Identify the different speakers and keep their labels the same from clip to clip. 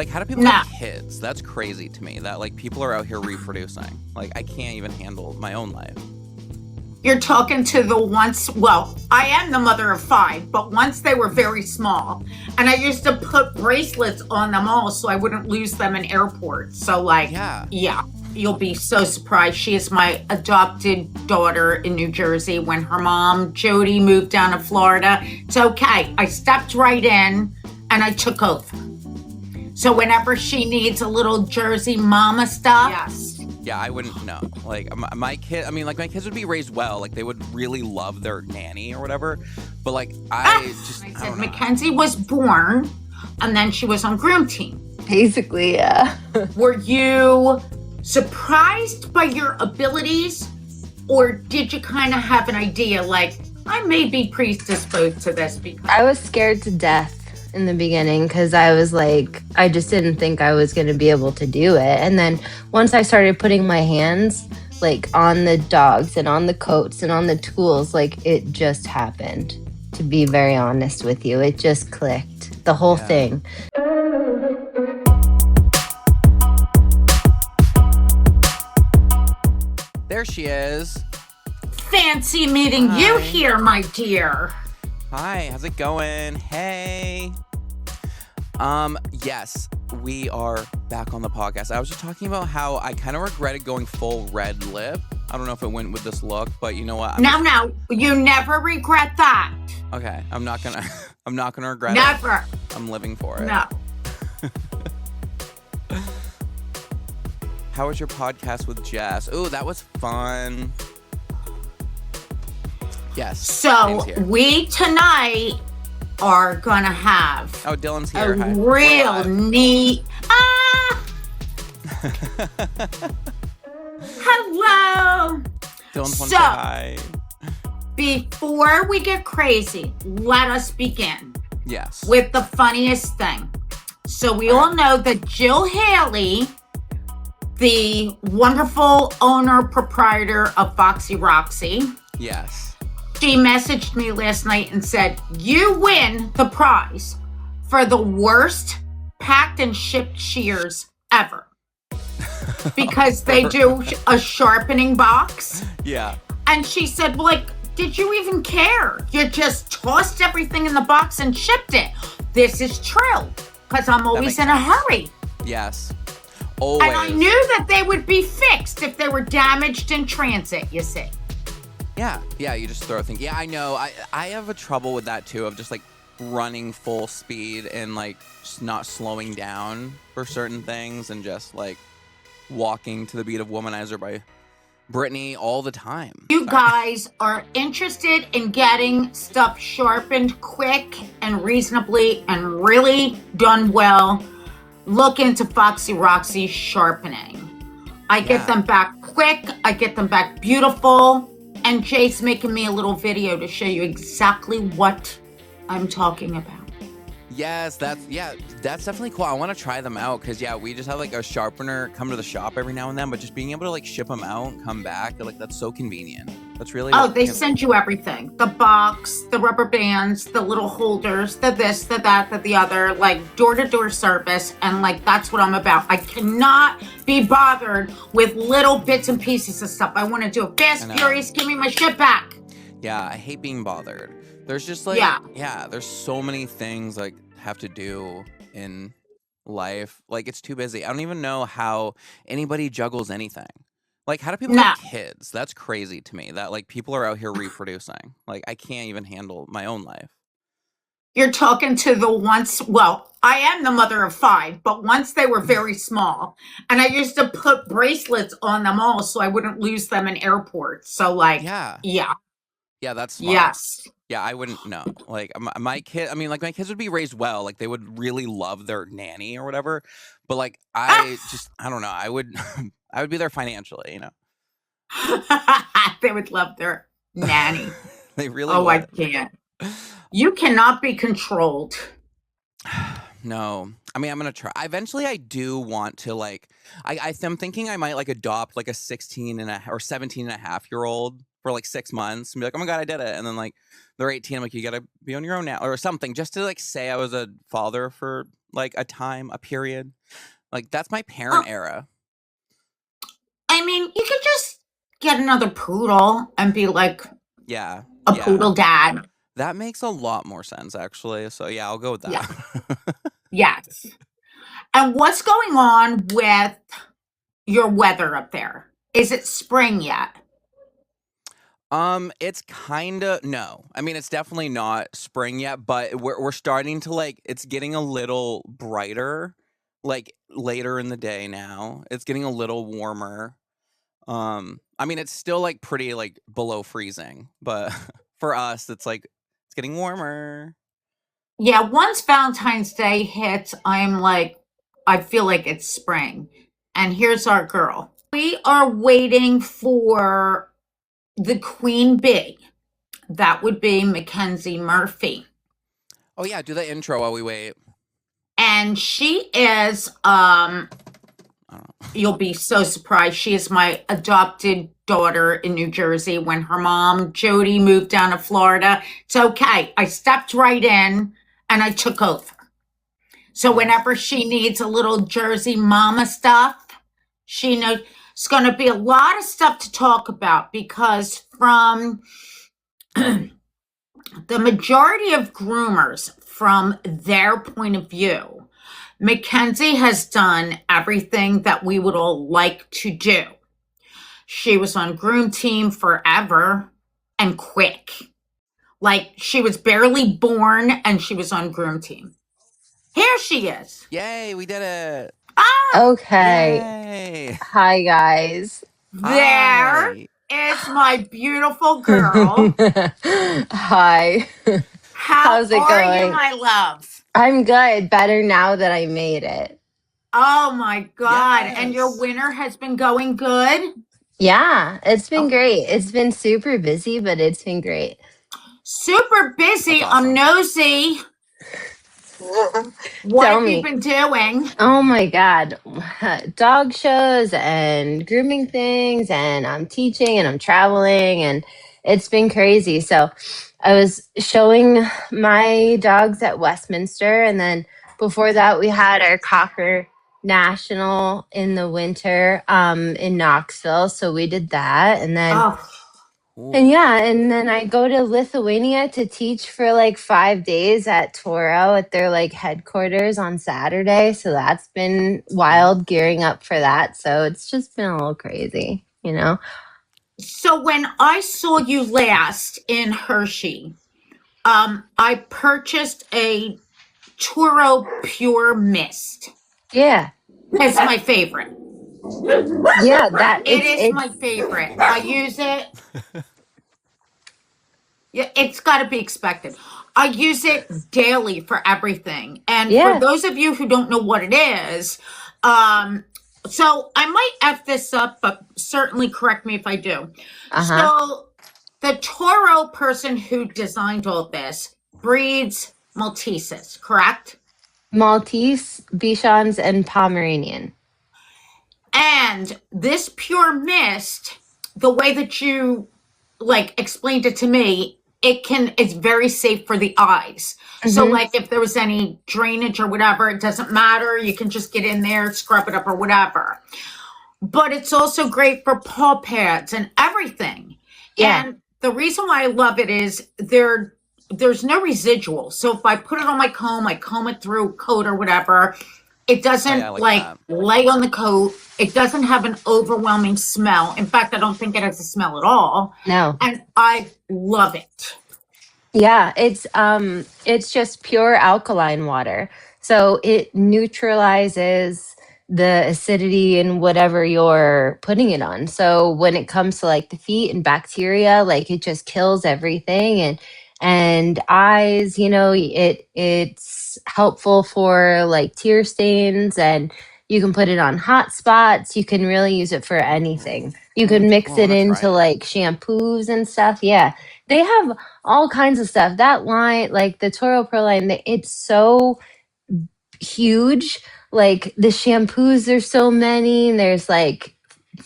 Speaker 1: Like, how do people have kids? That's crazy to me, that, like, people are out here reproducing. Like, I can't even handle my own life.
Speaker 2: You're talking to the I am the mother of 5, but once they were very small. And I used to put bracelets on them all so I wouldn't lose them in airports. So, yeah, you'll be so surprised. She is my adopted daughter in New Jersey. When her mom, Jody, moved down to Florida, it's okay. I stepped right in and I took over. So whenever she needs a little Jersey mama stuff.
Speaker 1: Yes. Yeah, I wouldn't know. Like, my kids would be raised well. Like, they would really love their nanny or whatever. But, like, I don't know.
Speaker 2: Mackensie was born, and then she was on Groom Team.
Speaker 3: Basically, yeah.
Speaker 2: Were you surprised by your abilities, or did you kind of have an idea, like, I may be predisposed to this? Because
Speaker 3: I was scared to death in the beginning because I was like, I just didn't think I was going to be able to do it. And then once I started putting my hands like on the dogs and on the coats and on the tools, like it just happened, to be very honest with you. It just clicked, the whole thing.
Speaker 1: There she is.
Speaker 2: Fancy meeting you here, my dear.
Speaker 1: Hi, how's it going? Hey. Yes, we are back on the podcast. I was just talking about how I kind of regretted going full red lip. I don't know if it went with this look, but you know what?
Speaker 2: No, you never regret that.
Speaker 1: Okay, I'm not gonna regret it.
Speaker 2: Never.
Speaker 1: I'm living for it.
Speaker 2: No.
Speaker 1: How was your podcast with Jess? Ooh, that was fun. Yes.
Speaker 2: So we tonight are gonna have
Speaker 1: Dylan's here.
Speaker 2: a real neat. Hello.
Speaker 1: Dylan's one guy.
Speaker 2: Before we get crazy, let us begin.
Speaker 1: Yes.
Speaker 2: With the funniest thing. So we all know that Jill Haley, the wonderful owner proprietor of Foxy Roxy.
Speaker 1: Yes.
Speaker 2: She messaged me last night and said, you win the prize for the worst packed and shipped shears ever. Because they do a sharpening box.
Speaker 1: Yeah.
Speaker 2: And she said, like, did you even care? You just tossed everything in the box and shipped it. This is true, because I'm always in a hurry.
Speaker 1: Yes. Always.
Speaker 2: And I knew that they would be fixed if they were damaged in transit, you see.
Speaker 1: Yeah, you just throw things. Yeah, I know. I have a trouble with that too, of just like running full speed and like just not slowing down for certain things and just like walking to the beat of Womanizer by Britney all the time.
Speaker 2: You guys are interested in getting stuff sharpened quick and reasonably and really done well, look into Foxy Roxy sharpening. I get them back quick. I get them back beautiful. And Jay's making me a little video to show you exactly what I'm talking about.
Speaker 1: Yes, that's definitely cool. I want to try them out because we just have like a sharpener come to the shop every now and then, but just being able to like ship them out and come back, like that's so convenient. That's really
Speaker 2: they send you everything. The box, the rubber bands, the little holders, the this, the that, the other, like door-to-door service, and like that's what I'm about. I cannot be bothered with little bits and pieces of stuff. I want to do it fast, furious, give me my shit back.
Speaker 1: Yeah, I hate being bothered. There's just like there's so many things like have to do in life. Like it's too busy. I don't even know how anybody juggles anything. Like, how do people have kids? That's crazy to me, that like people are out here reproducing. Like, I can't even handle my own life.
Speaker 2: You're talking to the I am the mother of 5, but once they were very small, and I used to put bracelets on them all so I wouldn't lose them in airports. So like, yeah,
Speaker 1: that's smart.
Speaker 2: Yes.
Speaker 1: Yeah, I wouldn't know. Like my kids would be raised well. Like they would really love their nanny or whatever. But like I don't know. I would be there financially, you know.
Speaker 2: They would love their nanny.
Speaker 1: They really would.
Speaker 2: I can't. You cannot be controlled.
Speaker 1: No. I mean, I'm going to try. Eventually, I do want to, like, I'm thinking I might, like, adopt, like, a 16 and a, or 17 and a half year old for like 6 months and be like, oh my God, I did it. And then like they're 18. I'm like, you got to be on your own now or something, just to like say I was a father for like a period. Like that's my parent era.
Speaker 2: I mean, you could just get another poodle and be like,
Speaker 1: yeah,
Speaker 2: a poodle dad.
Speaker 1: That makes a lot more sense, actually. So yeah, I'll go with that.
Speaker 2: Yeah. Yes. And what's going on with your weather up there? Is it spring yet?
Speaker 1: It's kind of no. I mean, it's definitely not spring yet, but we're starting to like. It's getting a little brighter, like later in the day now. It's getting a little warmer. I mean, it's still like pretty like below freezing, but for us, it's like it's getting warmer.
Speaker 2: Yeah, once Valentine's Day hits, I feel like it's spring. And here's our girl. We are waiting for the queen bee. That would be Mackensie Murphy.
Speaker 1: Oh yeah, do the intro while we wait.
Speaker 2: And she is you'll be so surprised. She is my adopted daughter in New Jersey. When her mom, Jody, moved down to Florida, it's okay. I stepped right in and I took over. So whenever she needs a little Jersey mama stuff, she knows it's going to be a lot of stuff to talk about, because from the majority of groomers, from their point of view, Mackensie has done everything that we would all like to do. She was on Groom Team forever and quick. Like, she was barely born and she was on Groom Team. Here she is.
Speaker 1: Yay, we did it.
Speaker 3: Okay.
Speaker 1: Yay.
Speaker 3: Hi, guys.
Speaker 2: There is my beautiful girl.
Speaker 3: Hi.
Speaker 2: How's it going? You, my love?
Speaker 3: I'm good. Better now that I made it.
Speaker 2: Oh my God. Yes. And your winter has been going good?
Speaker 3: Yeah, it's been great. It's been super busy, but it's been great.
Speaker 2: Super busy. Awesome. I'm nosy. What have you been doing?
Speaker 3: Oh my God. Dog shows and grooming things, and I'm teaching and I'm traveling, and it's been crazy. So I was showing my dogs at Westminster, and then before that we had our Cocker National in the winter in Knoxville. So we did that, and then and then I go to Lithuania to teach for like 5 days at Toro at their like headquarters on Saturday. So that's been wild, gearing up for that. So it's just been a little crazy, you know?
Speaker 2: So when I saw you last in Hershey, I purchased a Toro Pure Mist.
Speaker 3: Yeah.
Speaker 2: It's my favorite.
Speaker 3: Yeah,
Speaker 2: it is my favorite. I use it. Yeah, it's got to be expected. I use it daily for everything. And for those of you who don't know what it is, so I might F this up, but certainly correct me if I do. So the Toro person who designed all this breeds Malteses, correct?
Speaker 3: Maltese, Bichons, and Pomeranian.
Speaker 2: And this Pure Mist, the way that you like explained it to me, it's very safe for the eyes. So like if there was any drainage or whatever, it doesn't matter. You can just get in there, scrub it up or whatever. But it's also great for paw pads and everything. Yeah. And the reason why I love it is there's no residual. So if I put it on my comb, I comb it through coat or whatever, it doesn't lay on the coat. It doesn't have an overwhelming smell. In fact, I don't think it has a smell at all.
Speaker 3: No.
Speaker 2: And I love it.
Speaker 3: Yeah, it's just pure alkaline water. So it neutralizes the acidity in whatever you're putting it on. So when it comes to like the feet and bacteria, like it just kills everything. And eyes, you know, it's helpful for like tear stains, and you can put it on hot spots. You can really use it for anything. You can mix it into like shampoos and stuff. Yeah, they have all kinds of stuff. That line, like the Toro Pro line, it's so huge. Like the shampoos, there's so many. There's like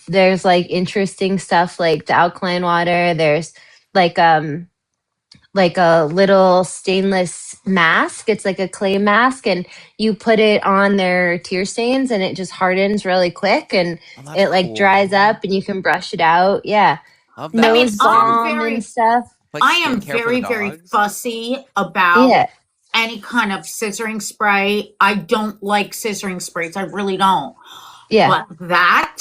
Speaker 3: there's like interesting stuff like the alkaline water. There's like a little stainless mask. It's like a clay mask, and you put it on their tear stains, and it just hardens really quick, and it like dries up, and you can brush it out. Yeah,
Speaker 1: Love that.
Speaker 2: I mean,
Speaker 3: nose balm and stuff.
Speaker 1: Like
Speaker 2: I am
Speaker 1: skincare for the
Speaker 2: very
Speaker 1: dogs?
Speaker 2: fussy about
Speaker 3: Yeah,
Speaker 2: any kind of scissoring spray. I don't like scissoring sprays. I really don't.
Speaker 3: yeah,
Speaker 2: But that,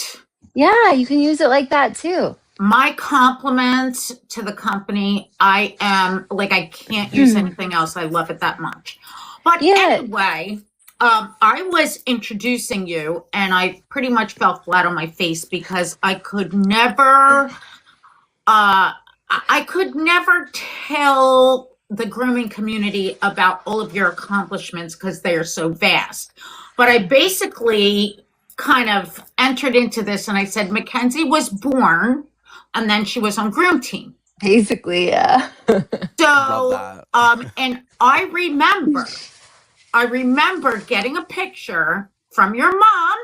Speaker 3: yeah. You can use it like that too.
Speaker 2: my compliments to the company. I am like, I can't use anything else. I love it that much. But
Speaker 3: Yeah.
Speaker 2: anyway, I was introducing you, and I pretty much fell flat on my face because I could never tell the grooming community about all of your accomplishments because they are so vast. But I basically kind of entered into this, and I said Mackensie was born, and then she was on Groom Team.
Speaker 3: Basically, yeah.
Speaker 2: So, and I remember getting a picture from your mom.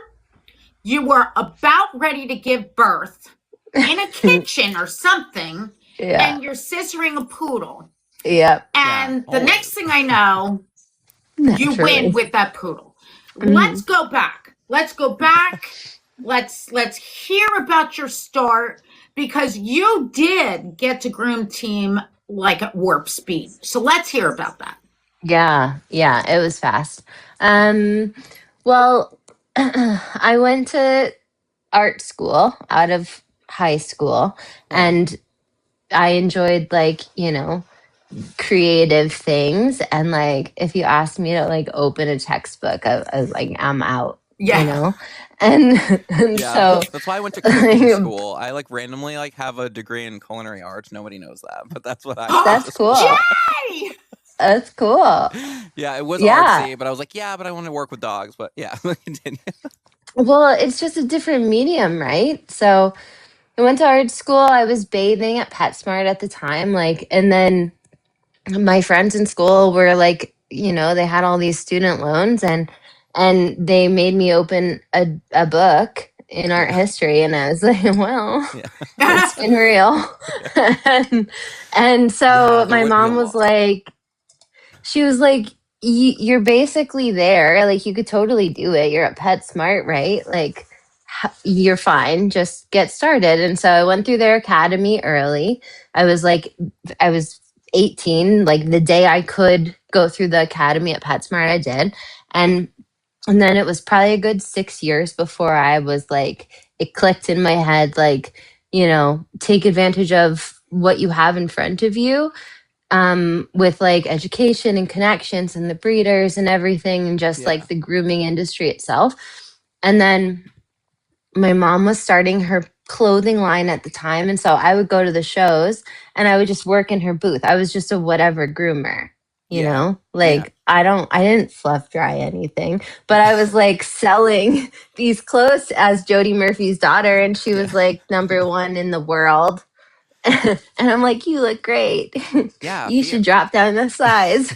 Speaker 2: You were about ready to give birth in a kitchen or something,
Speaker 3: Yeah.
Speaker 2: and you're scissoring a poodle.
Speaker 3: Yep.
Speaker 2: And the next thing I know, you
Speaker 3: Naturally.
Speaker 2: win with that poodle. Let's go back. Let's hear about your start, because you did get to Groom Team like at warp speed. So let's hear about that.
Speaker 3: Yeah, it was fast. Well, I went to art school out of high school, and I enjoyed like, creative things. And like, if you asked me to like open a textbook, I was like, I'm out.
Speaker 2: Yeah.
Speaker 3: And
Speaker 1: Yeah,
Speaker 3: so
Speaker 1: that's why I went to cooking school. I like randomly like have a degree in culinary arts. Nobody knows that, but that's what I.
Speaker 3: that's cool.
Speaker 2: Jay!
Speaker 3: That's cool.
Speaker 1: Yeah, it was
Speaker 3: Yeah.
Speaker 1: artsy, but I was like, but I want to work with dogs. But yeah, continue.
Speaker 3: Well, it's just a different medium, right? So I went to art school. I was bathing at PetSmart at the time, like, and then my friends in school were like, they had all these student loans, and they made me open a book in art history, and I was like, well, it's been real. and so my mom was like, she was like, you're basically there. Like, you could totally do it. You're at PetSmart, right? Like, you're fine. Just get started. And so I went through their academy early. I was 18. Like, the day I could go through the academy at PetSmart, I did. And then it was probably a good 6 years before I was like, it clicked in my head, like, take advantage of what you have in front of you. With like education and connections and the breeders and everything, and just like the grooming industry itself. And then my mom was starting her clothing line at the time, and so I would go to the shows and I would just work in her booth. I was just a whatever groomer, like I didn't fluff dry anything, but I was like selling these clothes as Jody Murphy's daughter, and she was like #1 in the world. And I'm like, you look great.
Speaker 1: Yeah,
Speaker 3: you should drop down the size.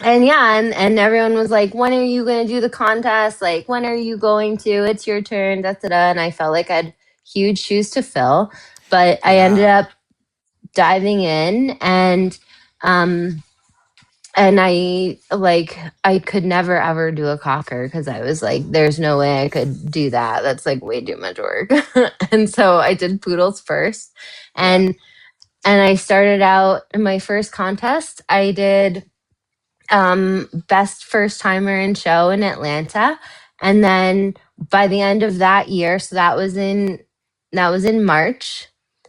Speaker 3: and everyone was like, when are you going to do the contest? Like, when are you going to? It's your turn. Da, da, da. And I felt like I had huge shoes to fill, but I ended up diving in, and I could never ever do a cocker, because I was like, there's no way I could do that. That's like way too much work. And so I did poodles first. And I started out in my first contest. I did best first timer in show in Atlanta. And then by the end of that year, so that was in March.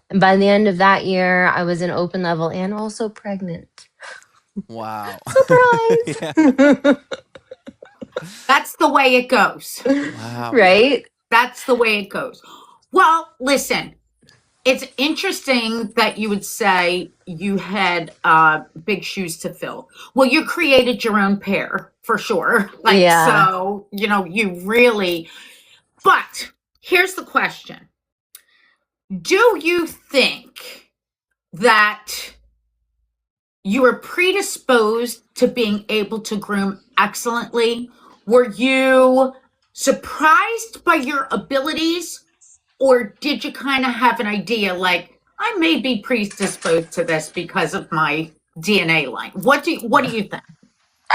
Speaker 3: And by the end of that year, I was in open level and also pregnant.
Speaker 1: Wow.
Speaker 2: Surprise. That's the way it goes.
Speaker 1: Wow.
Speaker 3: Right?
Speaker 2: That's the way it goes. Well, listen, it's interesting that you would say you had big shoes to fill. Well, you created your own pair for sure. So, you really, but here's the question. Do you think that you are predisposed to being able to groom excellently, were you surprised by your abilities, or did you kind of have an idea like I may be predisposed to this because of my DNA line? What do you think?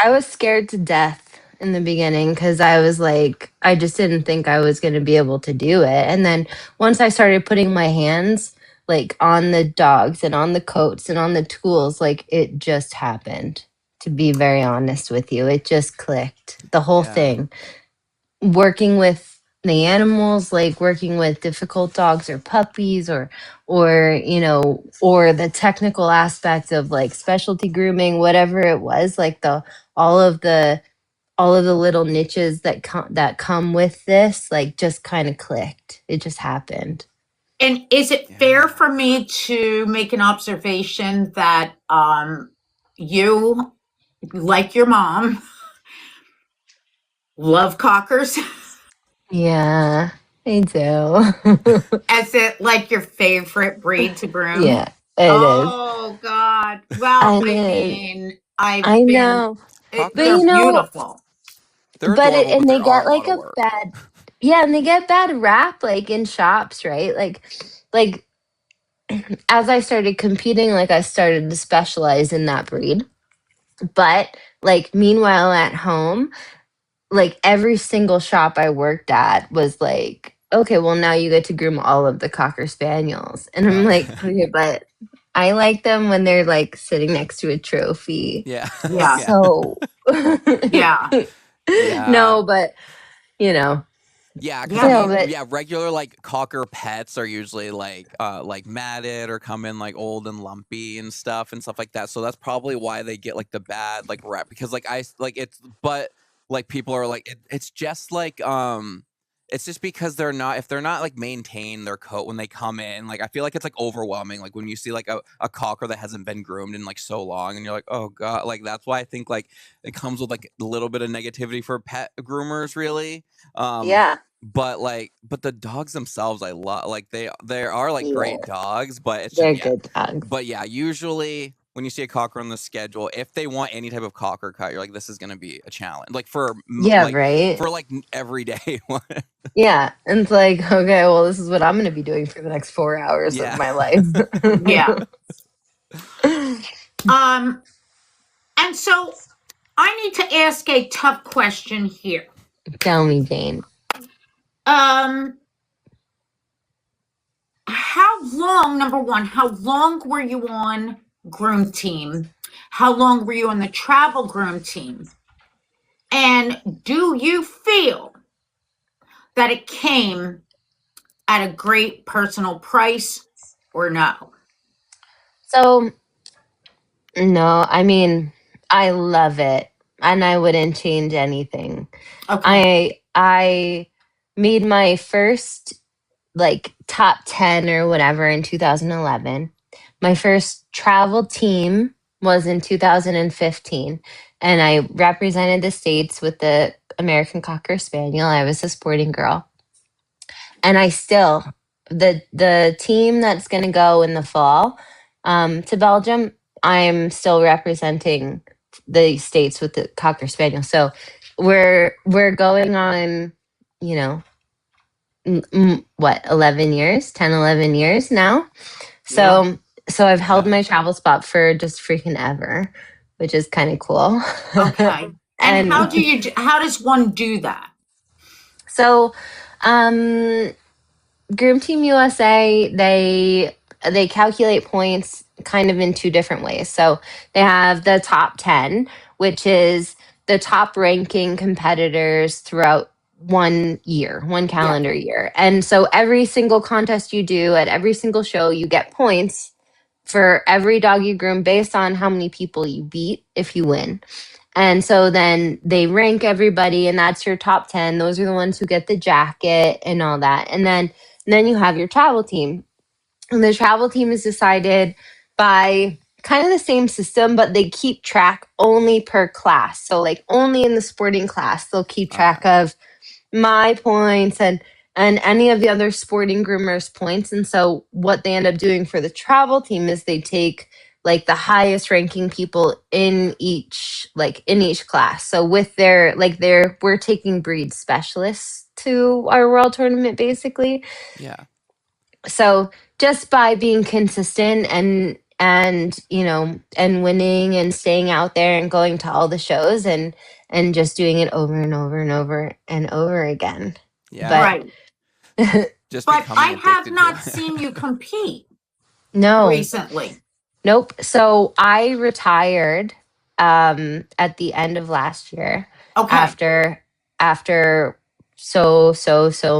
Speaker 3: I was scared to death in the beginning because I was like, I just didn't think I was going to be able to do it. And then once I started putting my hands like on the dogs and on the coats and on the tools, like it just happened. To be very honest with you, it just clicked. The whole thing. Working with the animals, like working with difficult dogs or puppies or or the technical aspect of like specialty grooming, whatever it was, like all of the little niches that come with this, like just kind of clicked. It just happened.
Speaker 2: And is it fair for me to make an observation that you, like your mom, love cockers?
Speaker 3: Yeah, I do.
Speaker 2: Is it like your favorite breed to groom?
Speaker 3: Yeah, it is.
Speaker 2: Oh God! Well,
Speaker 3: I know.
Speaker 2: They're
Speaker 3: But
Speaker 2: beautiful.
Speaker 1: They're
Speaker 3: but
Speaker 1: adorable,
Speaker 3: and
Speaker 1: but
Speaker 3: they
Speaker 1: they are
Speaker 3: get
Speaker 1: a
Speaker 3: like
Speaker 1: lot of
Speaker 3: a
Speaker 1: work.
Speaker 3: bad, yeah, and they get bad rap like in shops, right? Like as I started competing, like I started to specialize in that breed. But like meanwhile at home, like every single shop I worked at was like, okay, well now you get to groom all of the Cocker Spaniels. And I'm like, okay, but I like them when they're like sitting next to a trophy.
Speaker 1: Yeah.
Speaker 2: Yeah.
Speaker 3: So
Speaker 2: Yeah.
Speaker 3: no, but
Speaker 1: Yeah,
Speaker 3: still,
Speaker 1: because
Speaker 3: but
Speaker 1: regular like cocker pets are usually like matted or come in like old and lumpy and stuff like that. So that's probably why they get like the bad like rep, because like but like people are like it's just like it's just because if they're not like maintain their coat when they come in, like I feel like it's like overwhelming, like when you see like a cocker that hasn't been groomed in like so long and you're like, oh God, like that's why I think like it comes with like a little bit of negativity for pet groomers, really.
Speaker 3: yeah.
Speaker 1: But the dogs themselves I love, like they are like great dogs, but it's
Speaker 3: They're
Speaker 1: just
Speaker 3: good dogs.
Speaker 1: but yeah, usually when you see a cocker on the schedule, if they want any type of cocker cut, you're like, this is gonna be a challenge, like for
Speaker 3: right.
Speaker 1: for like everyday one.
Speaker 3: Yeah, and it's like, okay, well, this is what I'm going to be doing for the next 4 hours of my life.
Speaker 2: Yeah. And so I need to ask a tough question here.
Speaker 3: Tell me, Jane.
Speaker 2: How long, number one, how long were you on groom team? How long were you on the travel groom team? And do you feel that it came at a great personal price or no?
Speaker 3: So, no, I mean, I love it and I wouldn't change anything.
Speaker 2: Okay.
Speaker 3: I made my first like top 10 or whatever in 2011. My first travel team was in 2015, and I represented the States with the American Cocker Spaniel. I was a sporting girl. And I still, the team that's going to go in the fall to Belgium, I'm still representing the States with the Cocker Spaniel. So we're going on, what, 11 years, 10, 11 years now. So I've held my travel spot for just freaking ever, which is kind of cool.
Speaker 2: Okay. And how does one do that?
Speaker 3: So, Groom Team USA, they calculate points kind of in two different ways. So they have the top 10, which is the top ranking competitors throughout one calendar year. And so every single contest you do at every single show, you get points for every dog you groom based on how many people you beat if you win. And so then they rank everybody, and that's your top 10. Those are the ones who get the jacket and all that. And then you have your travel team. And the travel team is decided by kind of the same system, but they keep track only per class. So like only in the sporting class, they'll keep track of my points and any of the other sporting groomers' points. And so what they end up doing for the travel team is they take like the highest ranking people in each class. So with their we're taking breed specialists to our world tournament basically.
Speaker 1: Yeah.
Speaker 3: So just by being consistent and and winning and staying out there and going to all the shows and just doing it over and over and over and over again.
Speaker 1: Yeah.
Speaker 2: Right.
Speaker 1: Just
Speaker 2: But
Speaker 1: becoming
Speaker 2: I have
Speaker 1: addicted
Speaker 2: not
Speaker 1: to it.
Speaker 2: seen you compete
Speaker 3: No.
Speaker 2: recently.
Speaker 3: Nope. So I retired at the end of last year
Speaker 2: Okay.
Speaker 3: after so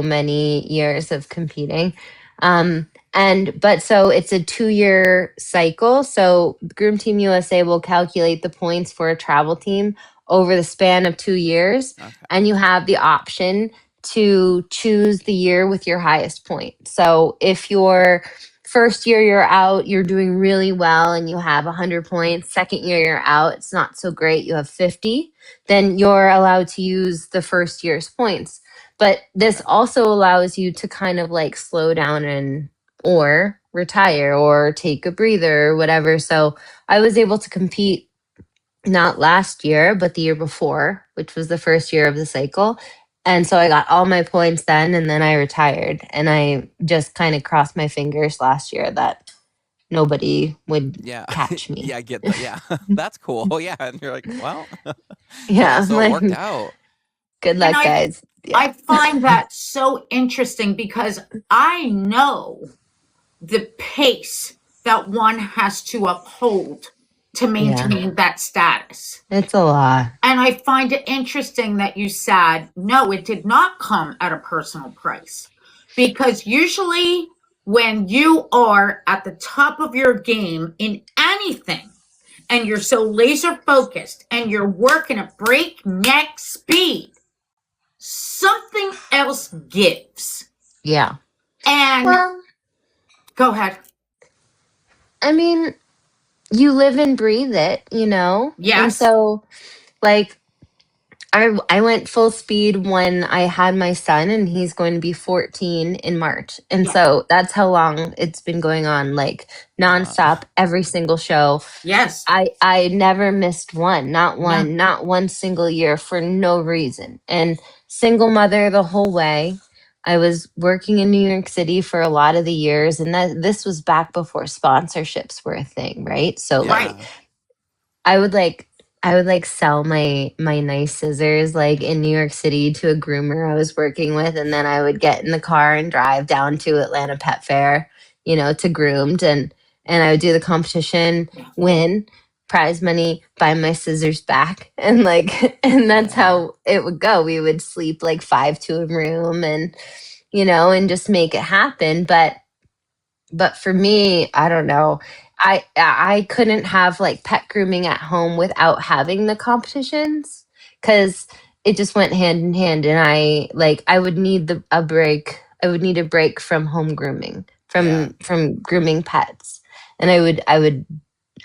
Speaker 3: many years of competing. So it's a 2-year cycle. So Groom Team USA will calculate the points for a travel team over the span of 2 years.
Speaker 1: Okay.
Speaker 3: And you have the option to choose the year with your highest point. So if your first year you're out, you're doing really well and you have 100 points. Second year you're out, it's not so great, you have 50. Then you're allowed to use the first year's points. But this also allows you to kind of like slow down and or retire or take a breather or whatever. So I was able to compete not last year, but the year before, which was the first year of the cycle. And so I got all my points then, and then I retired. And I just kind of crossed my fingers last year that nobody would catch me.
Speaker 1: Yeah, I get that. Yeah, that's cool. Yeah, and you're like, well,
Speaker 3: yeah,
Speaker 1: so it worked out.
Speaker 3: Good luck, guys.
Speaker 2: Yeah. I find that so interesting because I know the pace that one has to uphold to maintain that status.
Speaker 3: It's a lot.
Speaker 2: And I find it interesting that you said, no, it did not come at a personal price. Because usually when you are at the top of your game in anything, and you're so laser focused and you're working at breakneck speed, something else gives.
Speaker 3: Yeah.
Speaker 2: And go ahead.
Speaker 3: I mean, you live and breathe it,
Speaker 2: Yes.
Speaker 3: And so, like, I went full speed when I had my son, and he's going to be 14 in March. And so that's how long it's been going on, like nonstop, every single show.
Speaker 2: Yes.
Speaker 3: I never missed one, not one single year for no reason. And single mother the whole way. I was working in New York City for a lot of the years, and this was back before sponsorships were a thing, right? So like I would sell my nice scissors like in New York City to a groomer I was working with, and then I would get in the car and drive down to Atlanta Pet Fair, to Groomed, and I would do the competition, win, prize money, buy my scissors back, and that's how it would go. We would sleep like 5 to a room, and and just make it happen. But for me, I don't know. I couldn't have like pet grooming at home without having the competitions because it just went hand in hand, and I would need a break. I would need a break from home grooming, from grooming pets, and I would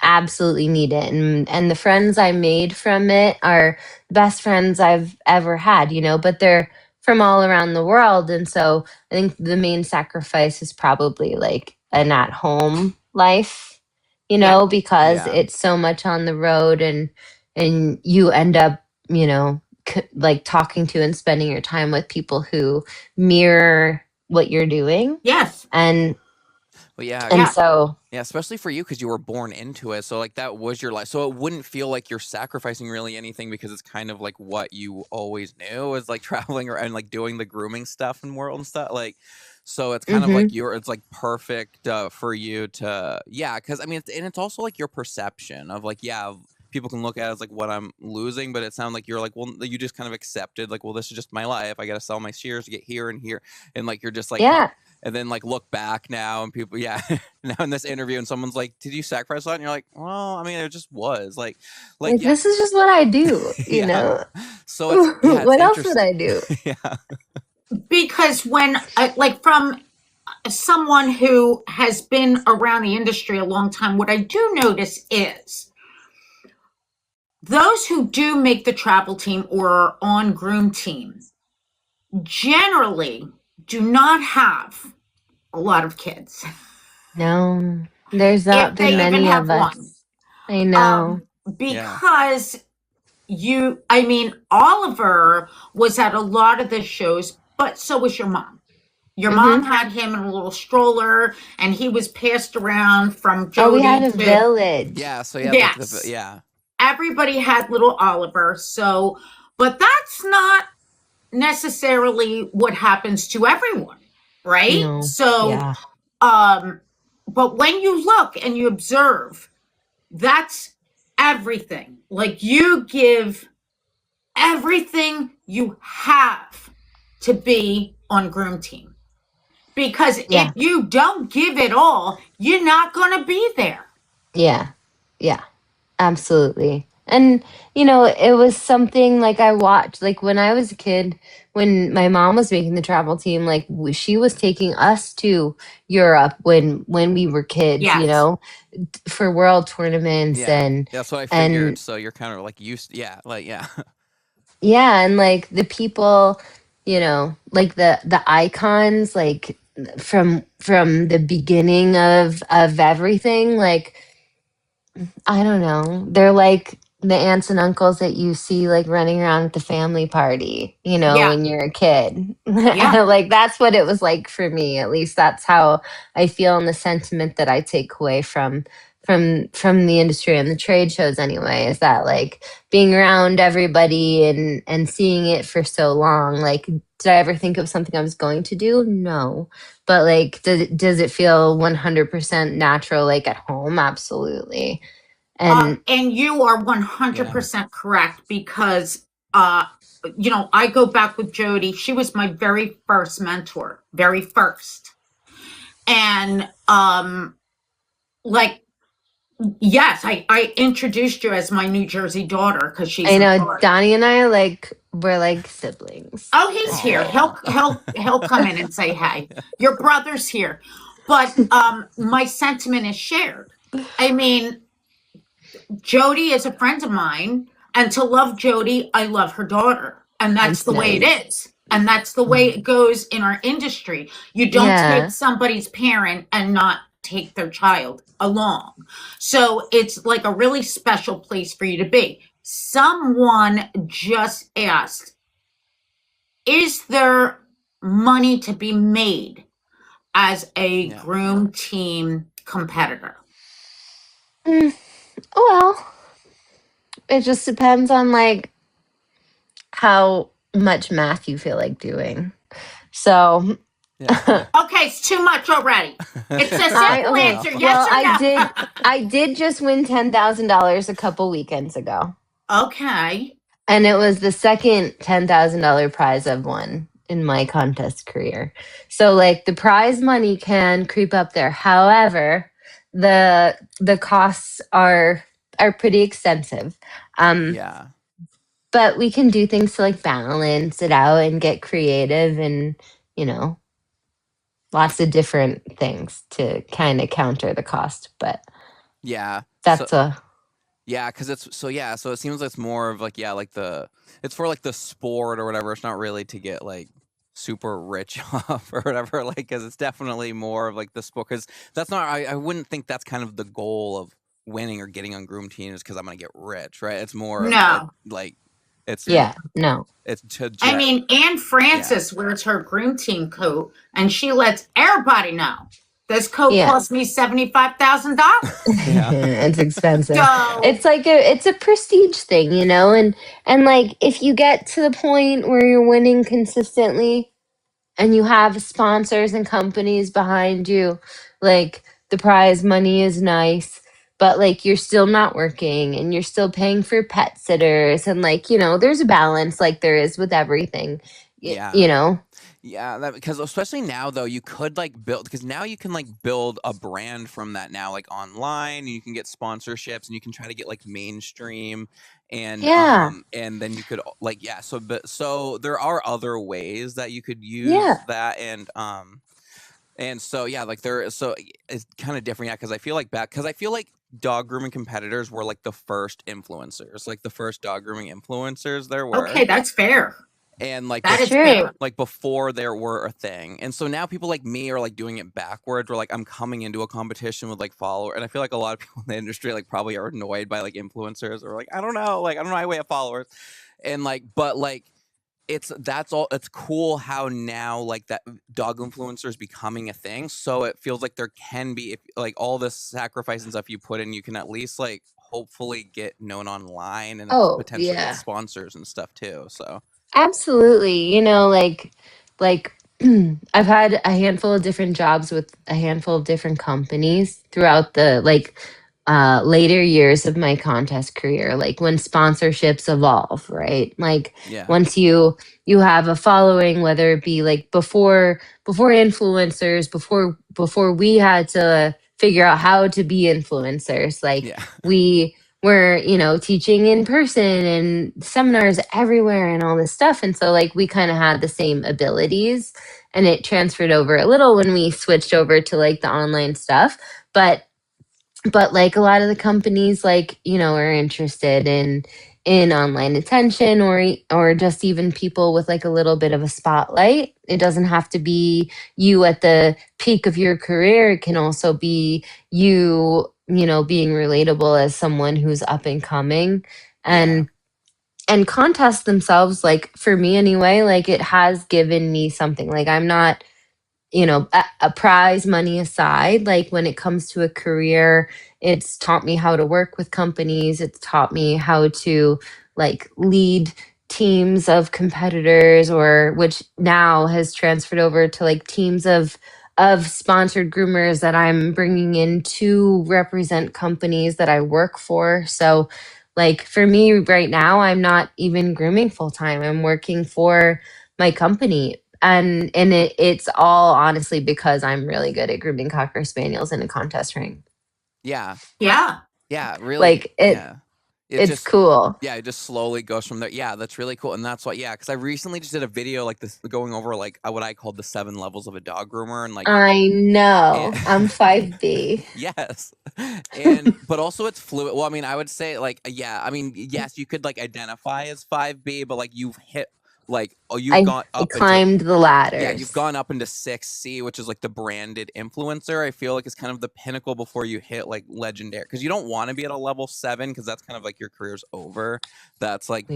Speaker 3: absolutely need it. And the friends I made from it are the best friends I've ever had, but they're from all around the world. And so I think the main sacrifice is probably like an at-home life, because it's so much on the road, and you end up, like talking to and spending your time with people who mirror what you're doing.
Speaker 2: Yes.
Speaker 3: And so
Speaker 1: especially for you because you were born into it, so like that was your life, so it wouldn't feel like you're sacrificing really anything because it's kind of like what you always knew is like traveling around and like doing the grooming stuff and world and stuff, like, so it's kind of like it's like perfect for you to because I mean it's also like your perception of like people can look at it as like what I'm losing, but it sounds like you're like, well, you just kind of accepted like, well, this is just my life, I gotta sell my shears to get here and here, and like you're just like and then like look back now and people now in this interview and someone's like, did you sacrifice that? And you're like, well, I mean, it just was like
Speaker 3: this is just what I do, you know.
Speaker 1: So it's,
Speaker 3: what else would I do?
Speaker 2: Because when like from someone who has been around the industry a long time, what I do notice is those who do make the travel team or are on groom teams generally do not have a lot of kids.
Speaker 3: No. There's
Speaker 2: if
Speaker 3: not been
Speaker 2: they even
Speaker 3: many
Speaker 2: have
Speaker 3: of
Speaker 2: one.
Speaker 3: us. I know.
Speaker 1: Yeah.
Speaker 2: Because I mean, Oliver was at a lot of the shows, but so was your mom. Your mom had him in a little stroller, and he was passed around from
Speaker 3: Oh, we had
Speaker 2: Jody
Speaker 3: a
Speaker 2: to
Speaker 3: village.
Speaker 1: Yeah. So you have like
Speaker 2: yes.
Speaker 1: yeah.
Speaker 2: Everybody had little Oliver. So, but that's not necessarily what happens to everyone, right?
Speaker 3: No.
Speaker 2: So,
Speaker 3: Yeah.
Speaker 2: but when you look and you observe, that's everything. Like you give everything you have to be on Groom Team. Because
Speaker 3: Yeah.
Speaker 2: if you don't give it all, you're not going to be there.
Speaker 3: Yeah. Yeah. Absolutely. And, you know, it was something like I watched, like when I was a kid, when my mom was making the travel team, like she was taking us to Europe when we were kids, you
Speaker 2: Yes.
Speaker 3: know, for world tournaments
Speaker 1: Yeah.
Speaker 3: and
Speaker 1: That's what I figured.
Speaker 3: and
Speaker 1: So you're kind of like used. Yeah. Like yeah.
Speaker 3: yeah, and like the people, you know, like the icons, like from the beginning of everything, like I don't know. They're like the aunts and uncles that you see like running around at the family party, you know,
Speaker 2: Yeah.
Speaker 3: when you're a kid.
Speaker 2: Yeah.
Speaker 3: Like that's what it was like for me. At least that's how I feel, and the sentiment that I take away from the industry and the trade shows anyway is that like being around everybody and seeing it for so long, like did I ever think of something I was going to do? No. But like does it feel 100% natural like at home? Absolutely. And
Speaker 2: And you are 100% correct because, I go back with Jody. She was my very first mentor, very first. And, like, yes, I introduced you as my New Jersey daughter because she's
Speaker 3: I
Speaker 2: in
Speaker 3: know
Speaker 2: Florida.
Speaker 3: Donnie and I we're like siblings.
Speaker 2: Oh, he's here. He'll come in and say hey. Your brother's here. But my sentiment is shared. I mean, Jody is a friend of mine, and to love Jody, I love her daughter. And that's
Speaker 3: It's
Speaker 2: the way it
Speaker 3: nice.
Speaker 2: is. And that's the way it goes in our industry. You don't
Speaker 3: Yeah.
Speaker 2: take somebody's parent and not take their child along. So it's like a really special place for you to be. Someone just asked, is there money to be made as a
Speaker 1: Yeah.
Speaker 2: Groom Team competitor?
Speaker 3: Well, it just depends on like how much math you feel like doing. So
Speaker 1: Yeah.
Speaker 2: Okay, it's too much already. It's a simple answer, yes
Speaker 3: well,
Speaker 2: or no?
Speaker 3: I did just win $10,000 a couple weekends ago.
Speaker 2: Okay.
Speaker 3: And it was the second $10,000 prize I've won in my contest career. So like the prize money can creep up there. However, the costs are pretty extensive.
Speaker 1: Yeah.
Speaker 3: But we can do things to like balance it out and get creative and, you know, lots of different things to kind of counter the cost. But
Speaker 1: Yeah.
Speaker 3: that's
Speaker 1: Yeah, because so it seems like it's more of like like it's for like the sport or whatever. It's not really to get like super rich off or whatever, like because it's definitely more of like the sport. Because that's not I wouldn't think that's kind of the goal of winning or getting on Groom Team is because I'm gonna get rich, right? It's more of
Speaker 2: No.
Speaker 1: like it's
Speaker 3: no.
Speaker 1: it's to
Speaker 2: I mean, Anne Francis wears her Groom Team coat, and she lets everybody know this coat cost me $75,000.
Speaker 3: It's expensive.
Speaker 2: So
Speaker 3: It's like it's a prestige thing, you know, and like if you get to the point where you're winning consistently and you have sponsors and companies behind you, like the prize money is nice, but like you're still not working and you're still paying for pet sitters and like, you know, there's a balance like there is with everything. You know.
Speaker 1: Yeah, because especially now though, you could like build because now you can like build a brand from that now, like online, and you can get sponsorships and you can try to get like mainstream and and then you could like so there are other ways that you could use that and so like so it's kind of different because I feel like dog grooming competitors were like the first influencers, like the first dog grooming influencers there were.
Speaker 2: okay, that's fair.
Speaker 1: and like
Speaker 2: That is
Speaker 3: True.
Speaker 2: fair.
Speaker 1: like before there were a thing. And so now people like me are like doing it backwards, where like I'm coming into a competition with like followers, and I feel like a lot of people in the industry like probably are annoyed by like influencers, or like I don't know how we have followers, and like but like it's cool how now like that dog influencer is becoming a thing, so it feels like there can be, if like all this sacrifice and stuff you put in, you can at least like hopefully get known online and potentially get sponsors and stuff too. So
Speaker 3: Absolutely. You know, like I've had a handful of different jobs with a handful of different companies throughout the later years of my contest career, like when sponsorships evolve, right? Like once you have a following, whether it be like before influencers, before we had to figure out how to be influencers, like we were, teaching in person and seminars everywhere and all this stuff. And so like we kind of had the same abilities, and it transferred over a little when we switched over to like the online stuff. But like a lot of the companies like are interested in online attention, or just even people with like a little bit of a spotlight. It doesn't have to be you at the peak of your career. It can also be you being relatable as someone who's up and coming. And contests themselves, like for me anyway, like it has given me something. Like I'm not, a prize money aside, like when it comes to a career, it's taught me how to work with companies. It's taught me how to like lead teams of competitors, or which now has transferred over to like teams of sponsored groomers that I'm bringing in to represent companies that I work for. So like for me right now, I'm not even grooming full time. I'm working for my company, and it's all honestly because I'm really good at grooming cocker spaniels in a contest ring.
Speaker 1: Yeah, really.
Speaker 3: Like it's just cool.
Speaker 1: Yeah, it just slowly goes from there. Yeah, that's really cool. And that's why, because I recently just did a video like this, going over like what I called the 7 levels of a dog groomer, and like
Speaker 3: I know I'm 5B.
Speaker 1: Yes, but also it's fluid. Well, I mean, I would say like yes, you could like identify as 5B, but like you've hit like you've gone up,
Speaker 3: climbed the ladder.
Speaker 1: Yeah, you've gone up into 6C, which is like the branded influencer. I feel like it's kind of the pinnacle before you hit like legendary, because you don't want to be at a level 7, because that's kind of like your career's over. That's like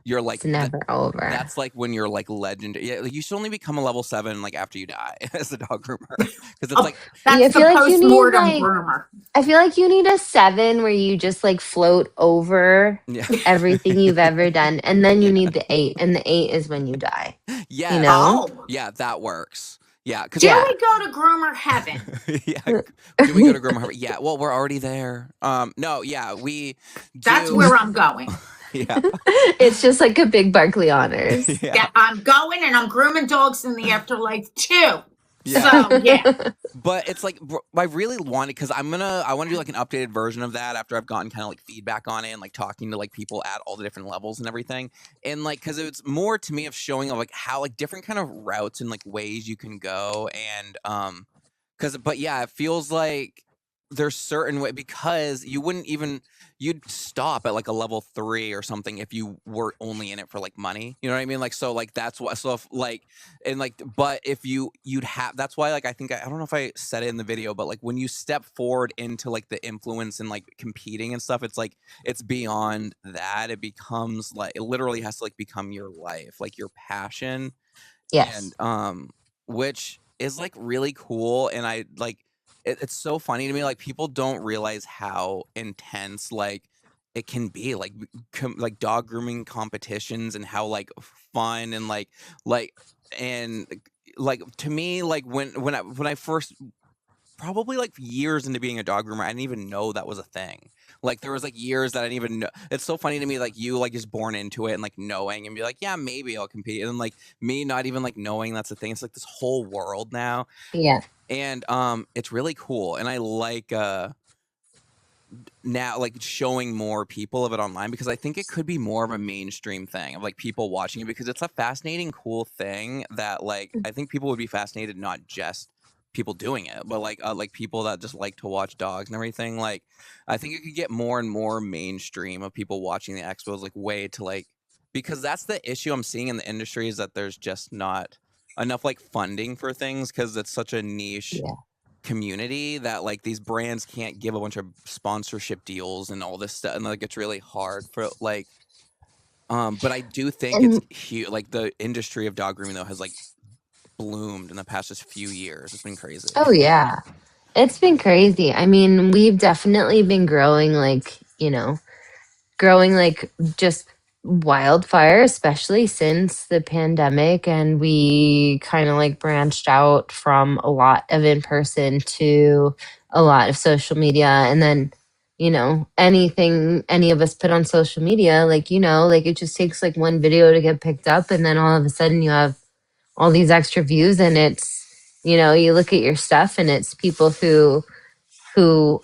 Speaker 1: you're like
Speaker 3: it's never over.
Speaker 1: That's like when you're like legendary. Yeah, like you should only become a level 7 like after you die as a dog groomer, because it's like
Speaker 2: that's the post-mortem groomer.
Speaker 3: I feel like you need a 7 where you just like float over everything you've ever done, and then you need the 8, and the 8 is when you die.
Speaker 1: Yeah. Yeah, that works. Yeah.
Speaker 2: Do we go to groomer heaven?
Speaker 1: Do we go to groomer heaven? Yeah. Well, we're already there. No. Yeah.
Speaker 2: That's where I'm going.
Speaker 1: Yeah.
Speaker 3: It's just like a big Barkley Honors.
Speaker 2: Yeah. I'm going, and I'm grooming dogs in the afterlife too. Yeah. So
Speaker 1: but it's like I really want it, because I want to do like an updated version of that after I've gotten kind of like feedback on it, and like talking to like people at all the different levels and everything, and like because it's more to me of showing of like how like different kind of routes and like ways you can go, and it feels like there's certain way, because you'd stop at like a level 3 or something if you were only in it for like money, you know what I mean? Like, so like that's what, so if like, and like, but if you'd have, that's why like I think I don't know if I said it in the video, but like when you step forward into like the influence and like competing and stuff, it's like it's beyond that. It becomes like, it literally has to like become your life, like your passion.
Speaker 3: Yes.
Speaker 1: And which is like really cool. And I like, it's so funny to me, like people don't realize how intense like it can be, like dog grooming competitions, and how like fun and like and like to me, like when I first, probably like years into being a dog groomer, I didn't even know that was a thing. Like there was like years that I didn't even know. It's so funny to me, like you like just born into it and like knowing and be like, yeah, maybe I'll compete, and then like me not even like knowing that's a thing. It's like this whole world now.
Speaker 3: Yeah.
Speaker 1: And it's really cool, and I like now like showing more people of it online, because I think it could be more of a mainstream thing of like people watching it, because it's a fascinating, cool thing that like I think people would be fascinated, not just people doing it, but like people that just like to watch dogs and everything. Like I think it could get more and more mainstream of people watching the expos, like way to like, because that's the issue I'm seeing in the industry, is that there's just not enough like funding for things, because it's such a niche community that like these brands can't give a bunch of sponsorship deals and all this stuff, and like it's really hard for like but I do think it's huge. Like the industry of dog grooming though has like bloomed in the past just few years. It's been crazy.
Speaker 3: Oh yeah. It's been crazy. I mean, we've definitely been growing like, growing like just wildfire, especially since the pandemic. And we kind of like branched out from a lot of in person to a lot of social media. And then, anything any of us put on social media, like, like it just takes like one video to get picked up. And then all of a sudden you have all these extra views, and it's, you look at your stuff and it's people who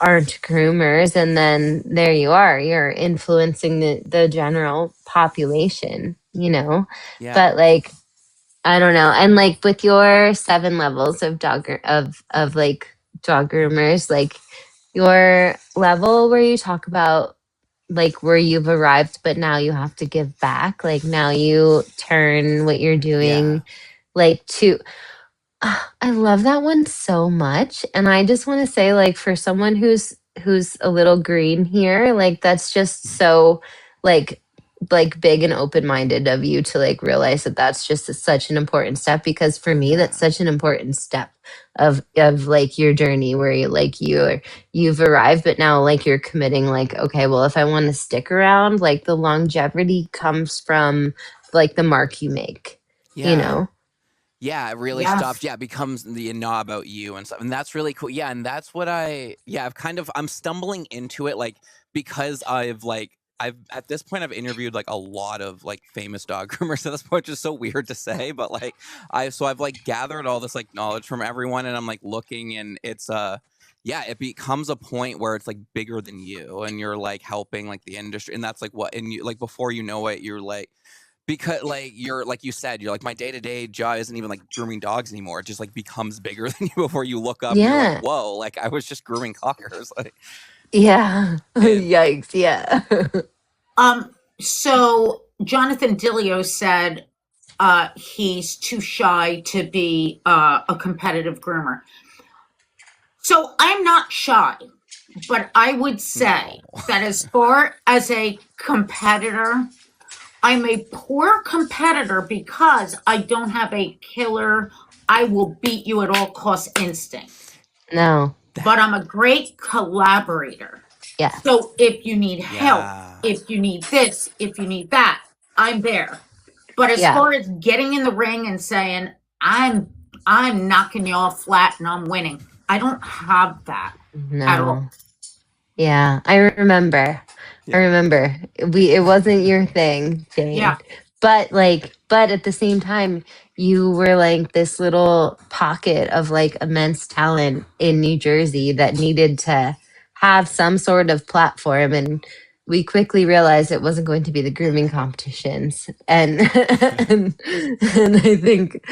Speaker 3: aren't groomers, and then there you are, you're influencing the general population. But like, I don't know. And like with your 7 levels of of like dog groomers, like your level where you talk about like where you've arrived but now you have to give back, like now you turn what you're doing like to I love that one so much. And I just want to say, like, for someone who's a little green here, like that's just so like big and open-minded of you to like realize that that's just such an important step, because for me that's such an important step of like your journey where you've arrived, but now like you're committing like, okay, well, if I want to stick around, like the longevity comes from like the mark you make.
Speaker 1: Yeah, it really stops. Yeah, it becomes the know about you and stuff. And that's really cool. Yeah, and that's what I'm stumbling into it, like, because I've at this point I've interviewed like a lot of like famous dog groomers at this point, which is so weird to say, but like I've like gathered all this like knowledge from everyone, and I'm like looking, and it's it becomes a point where it's like bigger than you, and you're like helping like the industry, and that's like what, and you like before you know it, you're like, because like you're like you said, you're like, my day-to-day job isn't even like grooming dogs anymore. It just like becomes bigger than you before you look up. And you're like, whoa, like I was just grooming cockers. Like,
Speaker 3: yikes. Yeah.
Speaker 2: So Jonathan Dillio said he's too shy to be a competitive groomer. So I'm not shy, but I would say that as far as a competitor, I'm a poor competitor because I don't have a killer, I will beat you at all costs instinct.
Speaker 3: No.
Speaker 2: But I'm a great collaborator.
Speaker 3: Yeah.
Speaker 2: So if you need help, if you need this, if you need that, I'm there. But as far as getting in the ring and saying, I'm knocking you all flat and I'm winning, I don't have that at all.
Speaker 3: Yeah, I remember. It wasn't your thing, Jane.
Speaker 2: Yeah.
Speaker 3: But at the same time, you were like this little pocket of like immense talent in New Jersey that needed to have some sort of platform, and we quickly realized it wasn't going to be the grooming competitions. And and I think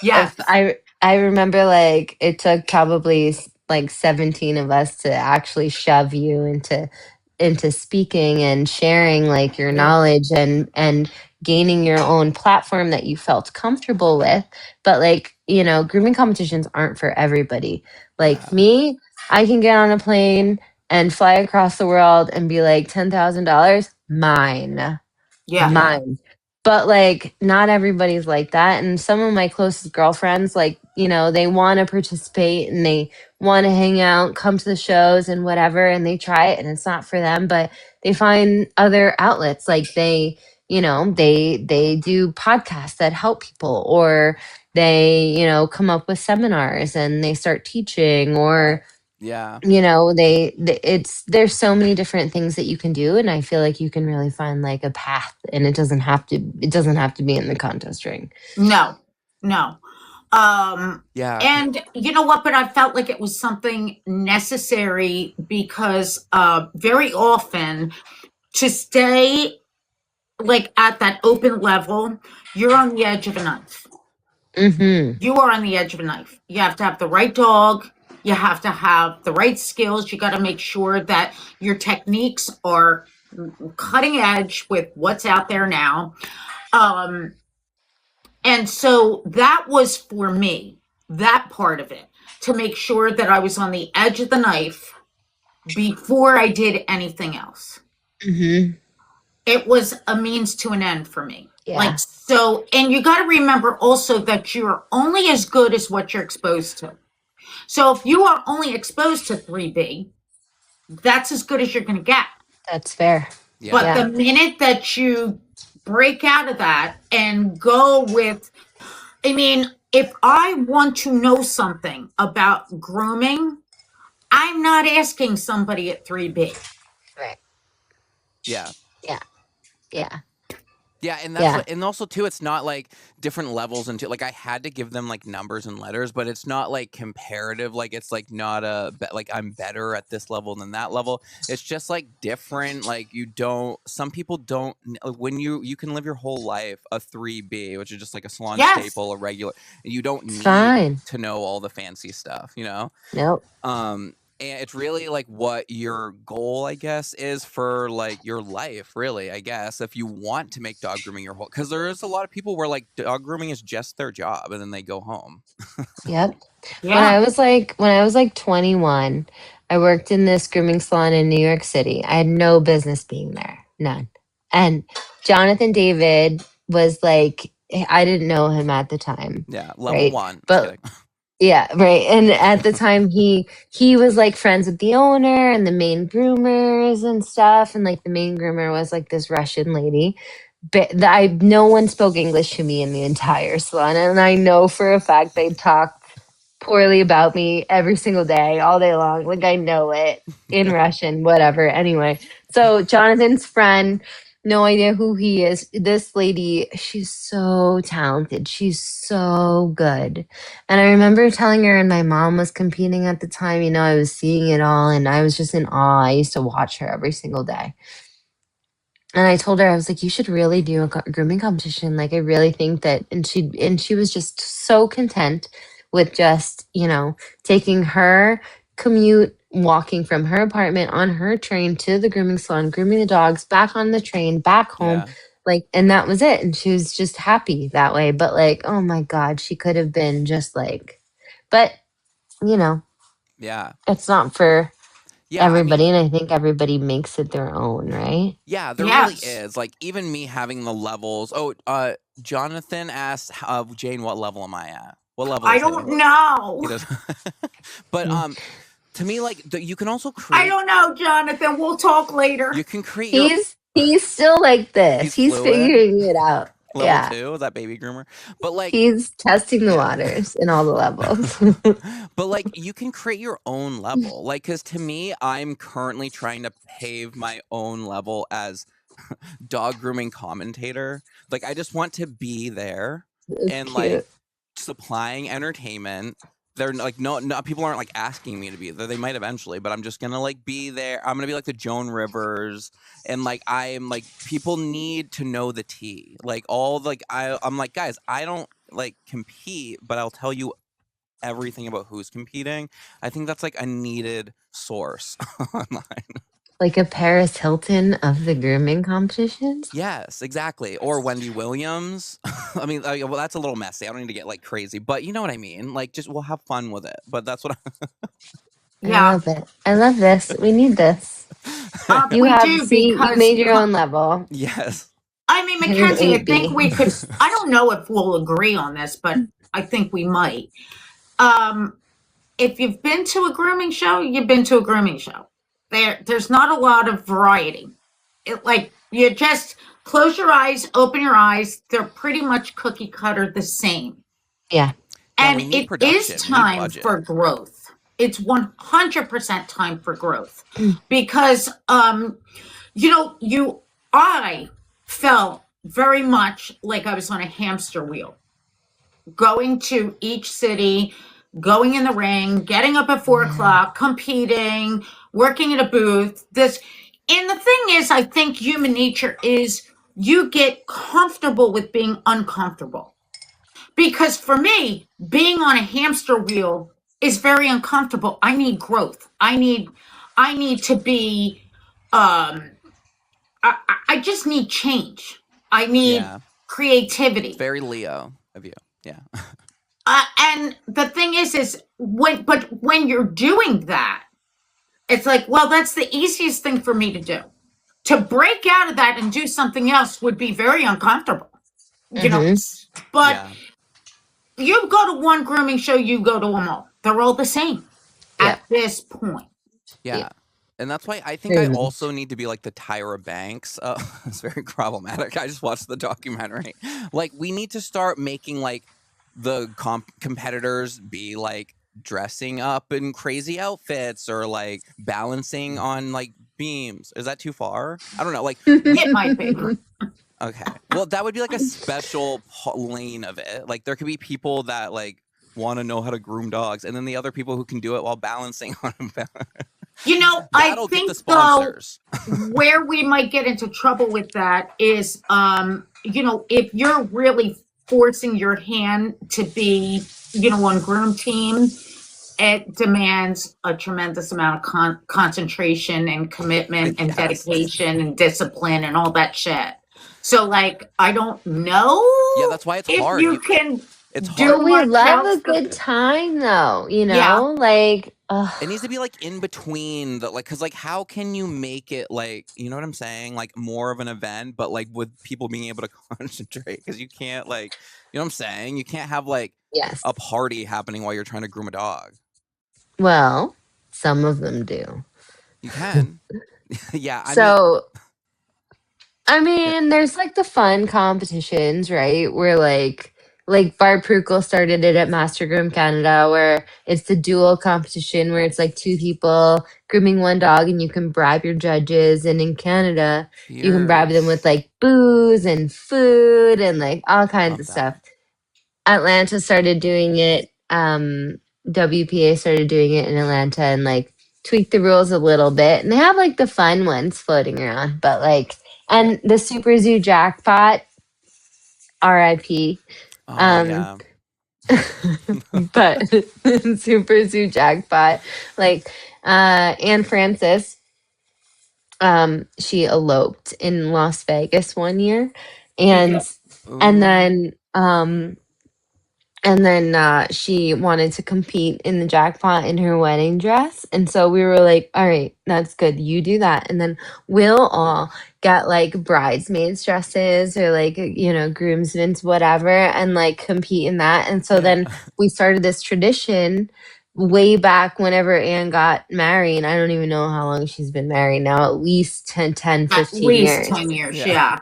Speaker 3: I remember like it took probably like 17 of us to actually shove you into speaking and sharing like your knowledge and gaining your own platform that you felt comfortable with. But like, grooming competitions aren't for everybody. Like me, I can get on a plane and fly across the world and be like, $10,000 mine. Mine. But like not everybody's like that. And some of my closest girlfriends, like, they want to participate and they want to hang out, come to the shows and whatever, and they try it and it's not for them, but they find other outlets. Like they do podcasts that help people, or they, come up with seminars and they start teaching, or there's so many different things that you can do, and I feel like you can really find like a path, and it doesn't have to be in the contest ring.
Speaker 2: No. And you know what, but I felt like it was something necessary because very often to stay like at that open level, you're on the edge of a knife.
Speaker 3: Mm-hmm.
Speaker 2: You are on the edge of a knife. You have to have the right dog. You have to have the right skills. You got to make sure that your techniques are cutting edge with what's out there now. And so that was for me, that part of it, to make sure that I was on the edge of the knife before I did anything else.
Speaker 3: Mm-hmm.
Speaker 2: It was a means to an end for me.
Speaker 3: Yeah.
Speaker 2: Like, so, and you got to remember also that you're only as good as what you're exposed to. So if you are only exposed to 3B, that's as good as you're going to get.
Speaker 3: That's fair.
Speaker 1: Yeah.
Speaker 2: But the minute that you break out of that and go with, I mean, if I want to know something about grooming, I'm not asking somebody at 3B.
Speaker 3: Right.
Speaker 1: Yeah.
Speaker 3: Yeah. Yeah.
Speaker 1: Yeah, and that's what, and also too, it's not like different levels into like I had to give them like numbers and letters, but it's not like comparative. Like it's like not like I'm better at this level than that level. It's just like different. Like some people don't when you can live your whole life a 3B, which is just like a salon staple, a regular. You don't need to know all the fancy stuff, you know.
Speaker 3: Nope.
Speaker 1: And it's really like what your goal, I guess, is for like your life, really, I guess, if you want to make dog grooming your whole, because there is a lot of people where like dog grooming is just their job and then they go home.
Speaker 3: Yep. Yeah. When I was like 21, I worked in this grooming salon in New York City. I had no business being there. None. And Jonathan David was like, I didn't know him at the time.
Speaker 1: Yeah. Level 1.
Speaker 3: But yeah, right. And at the time he was like friends with the owner and the main groomers and stuff. And like the main groomer was like this Russian lady. But no one spoke English to me in the entire salon. And I know for a fact they talked poorly about me every single day, all day long. Like I know it in Russian, whatever. Anyway, so Jonathan's friend, no idea who he is. This lady, she's so talented. She's so good. And I remember telling her, and my mom was competing at the time, you know, I was seeing it all and I was just in awe. I used to watch her every single day. And I told her, I was like, you should really do a grooming competition. Like, I really think that, and she was just so content with just, you know, taking her commute, walking from her apartment on her train to the grooming salon, grooming the dogs, back on the train, back home. Yeah. Like, and that was it. And she was just happy that way. But like, oh my God, she could have been just like, but you know, it's not for everybody. And I think everybody makes it their own, right?
Speaker 1: Yeah, there really is. Like even me having the levels. Oh, Jonathan asked, Jane, what level am I at? What level?
Speaker 2: I don't know.
Speaker 1: He does. But to me, like you can also create.
Speaker 2: I don't know, Jonathan. We'll talk later.
Speaker 1: You can create.
Speaker 3: He's still like this. He's figuring it out.
Speaker 1: Level 2, that baby groomer. But like
Speaker 3: he's testing the waters in all the levels.
Speaker 1: But like you can create your own level. Like because to me, I'm currently trying to pave my own level as dog grooming commentator. Like I just want to be there and like supplying entertainment. They're like no people aren't like asking me to be there. They might eventually, but I'm just gonna like be there. I'm gonna be like the Joan Rivers, and like I'm like people need to know the tea. Like all like I'm like guys, I don't like compete, but I'll tell you everything about who's competing. I think that's like a needed source online.
Speaker 3: Like a Paris Hilton of the grooming competitions?
Speaker 1: Yes, exactly. Or Wendy Williams. I mean, well, that's a little messy. I don't need to get like crazy, but you know what I mean? Like, just we'll have fun with it. But that's what
Speaker 3: I love it. I love this. We need this. You made your own level.
Speaker 1: Yes.
Speaker 2: I mean, Mackensie, I think we could, I don't know if we'll agree on this, but I think we might. If you've been to a grooming show, you've been to a grooming show. There's not a lot of variety. Like you just close your eyes, open your eyes. They're pretty much cookie cutter the same.
Speaker 3: Yeah.
Speaker 2: And it is time for growth. It's 100% time for growth because, you know, I felt very much like I was on a hamster wheel, going to each city, going in the ring, getting up at 4 o'clock, competing, working at a booth. And the thing is, I think human nature is you get comfortable with being uncomfortable. Because for me, being on a hamster wheel is very uncomfortable. I need growth. I need to be I just need change. I need creativity.
Speaker 1: It's very Leo of you. Yeah.
Speaker 2: And the thing is when you're doing that, it's like, well, that's the easiest thing for me to do. To break out of that and do something else would be very uncomfortable, you know. But you go to one grooming show, you go to them all. They're all the same at this point.
Speaker 1: Yeah. And that's why I think I also need to be like the Tyra Banks. It's very problematic. I just watched the documentary. Like, we need to start making like the competitors be like dressing up in crazy outfits or like balancing on like beams. Is that too far? I don't know. Like,
Speaker 2: it might be.
Speaker 1: Okay. Well, that would be like a special lane of it. Like, there could be people that like want to know how to groom dogs, and then the other people who can do it while balancing on them.
Speaker 2: You know, I think though, where we might get into trouble with that is, you know, if you're really forcing your hand to be, you know, on groom team, it demands a tremendous amount of concentration and commitment and dedication and discipline and all that shit. So, like, I don't know.
Speaker 1: Yeah, that's why it's hard.
Speaker 2: You can.
Speaker 1: It's hard.
Speaker 3: Do we love a good time though? You know, like
Speaker 1: it needs to be like in between the like, because like, how can you make it like, you know what I'm saying, like more of an event, but like with people being able to concentrate? Because you can't like, you know what I'm saying, you can't have like a party happening while you're trying to groom a dog.
Speaker 3: Well, some of them do.
Speaker 1: You can. Yeah.
Speaker 3: I mean, there's like the fun competitions, right? Where like Bart Prukel started it at Master Groom Canada, where it's the dual competition where it's like two people grooming one dog and you can bribe your judges. And in Canada, you can bribe them with like booze and food and like all kinds of stuff. Atlanta started doing it. WPA started doing it in Atlanta and like tweaked the rules a little bit. And they have like the fun ones floating around, but like, and the Super Zoo jackpot, RIP.
Speaker 1: Yeah.
Speaker 3: But Super Zoo jackpot, like Anne Francis, she eloped in Las Vegas one year, and then she wanted to compete in the jackpot in her wedding dress. And so we were like, all right, that's good. You do that. And then we'll all get like bridesmaids dresses or like, you know, groomsmen's, whatever, and like compete in that. And so then we started this tradition way back whenever Anne got married. I don't even know how long she's been married now, at least 10, 15 years.
Speaker 2: At least 10 years, yeah.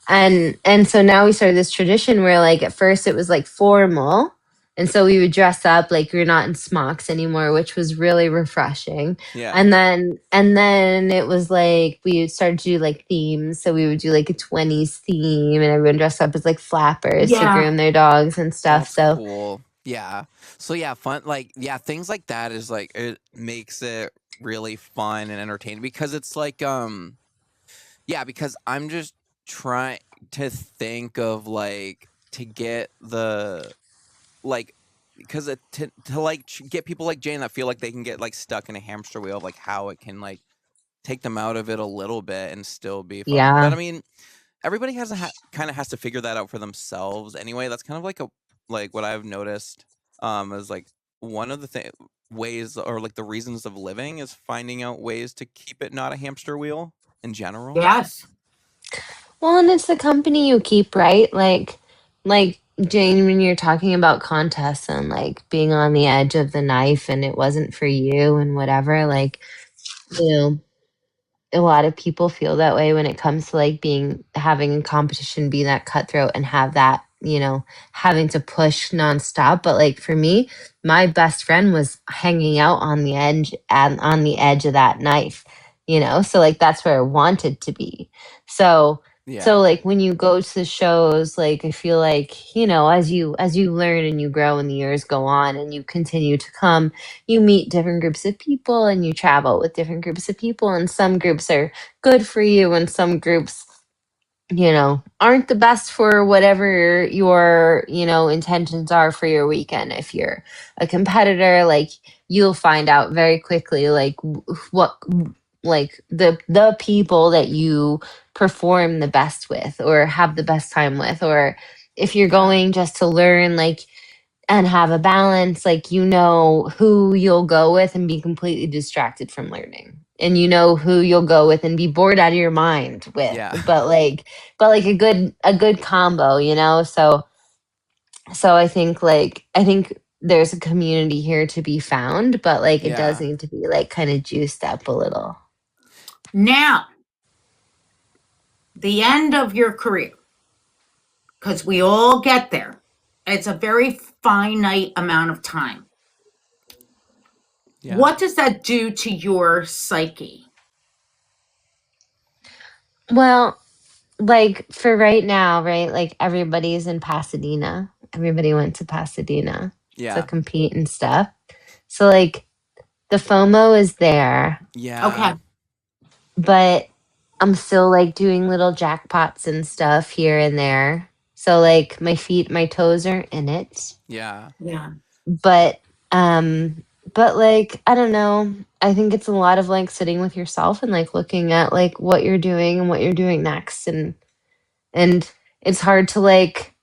Speaker 3: And so now we started this tradition where like at first it was like formal, and so we would dress up like we're not in smocks anymore, which was really refreshing. And then it was like we started to do like themes, so we would do like a 20s theme and everyone dressed up as like flappers to groom their dogs and stuff.
Speaker 1: That's cool. Yeah. So yeah, fun, like, yeah, things like that is like, it makes it really fun and entertaining because it's like because I'm just trying to think of like to get the like, because to like get people like Jane that feel like they can get like stuck in a hamster wheel of like how it can like take them out of it a little bit and still be fun. But I mean, everybody has kind of has to figure that out for themselves anyway. That's kind of like what I've noticed is like one of the ways or like the reasons of living is finding out ways to keep it not a hamster wheel in general.
Speaker 2: Yes.
Speaker 3: Well, and it's the company you keep, right? Like Jane, when you're talking about contests and like being on the edge of the knife and it wasn't for you and whatever, like, you know, a lot of people feel that way when it comes to like having a competition be that cutthroat and have that, you know, having to push nonstop. But like for me, my best friend was hanging out on the edge and on the edge of that knife, you know, so like that's where I wanted to be. So like when you go to the shows, like I feel like, you know, as you learn and you grow and the years go on and you continue to come, you meet different groups of people and you travel with different groups of people, and some groups are good for you and some groups, you know, aren't the best for whatever your, you know, intentions are for your weekend. If you're a competitor, like you'll find out very quickly like what like the people that you perform the best with or have the best time with, or if you're going just to learn, like, and have a balance, like, you know who you'll go with and be completely distracted from learning, and you know who you'll go with and be bored out of your mind with,
Speaker 1: Yeah.
Speaker 3: but like a good combo, you know. So I think there's a community here to be found, but like it does
Speaker 1: Yeah.
Speaker 3: need to be like kind of juiced up a little.
Speaker 2: Now, the end of your career, because we all get there. It's a very finite amount of time.
Speaker 1: Yeah.
Speaker 2: What does that do to your psyche?
Speaker 3: Well, like for right now, right? Like everybody's in Pasadena. Everybody went to Pasadena to
Speaker 1: Yeah.
Speaker 3: compete and stuff. So like the FOMO is there,
Speaker 1: Yeah.
Speaker 2: Okay.
Speaker 3: but I'm still like doing little jackpots and stuff here and there. So like my toes are in it.
Speaker 1: Yeah.
Speaker 2: Yeah.
Speaker 3: But um but like I don't know. I think it's a lot of like sitting with yourself and like looking at like what you're doing and what you're doing next, and it's hard to like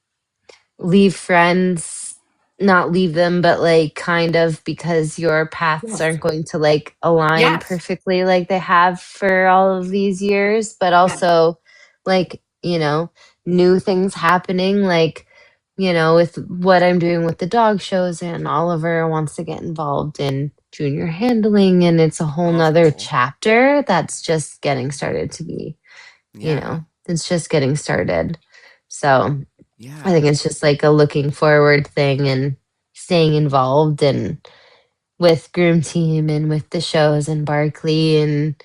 Speaker 3: leave friends, not leave them, but like kind of, because your paths
Speaker 2: Yes.
Speaker 3: aren't going to like align
Speaker 2: Yes.
Speaker 3: perfectly like they have for all of these years, but
Speaker 2: Yes.
Speaker 3: also like, new things happening, like, with what I'm doing with the dog shows, and Oliver wants to get involved in junior handling, and it's a whole
Speaker 1: Oh, that's
Speaker 3: nother
Speaker 1: cool.
Speaker 3: chapter that's just getting started to be,
Speaker 1: Yeah.
Speaker 3: it's just getting started. So
Speaker 1: Yeah.
Speaker 3: I think it's just like a looking forward thing and staying involved and with Groom Team and with the shows and Barkley and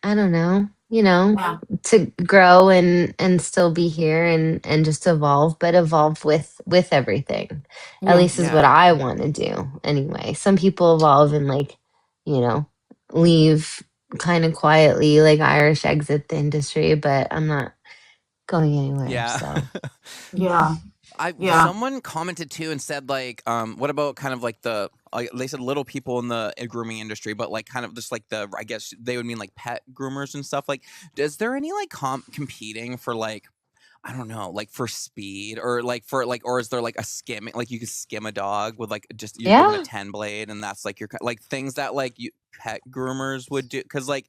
Speaker 3: I don't know,
Speaker 2: Yeah.
Speaker 3: to grow and still be here and just evolve, but evolve with everything. At
Speaker 2: Yeah.
Speaker 3: least is what
Speaker 1: Yeah.
Speaker 3: I want to do anyway. Some people evolve and like, leave kind of quietly, like Irish exit the industry, but I'm not going anywhere.
Speaker 1: Yeah.
Speaker 3: So
Speaker 2: Yeah.
Speaker 1: I
Speaker 2: Yeah.
Speaker 1: Someone commented too and said like, what about kind of like they said little people in the grooming industry, but like kind of just like I guess they would mean like pet groomers and stuff. Like, is there any like competing for like, I don't know, like for speed or like for like, or is there like a skimming, like you could skim a dog with like just you give them a
Speaker 3: yeah.
Speaker 1: 10 blade and that's like your like things that like you pet groomers would do? Because like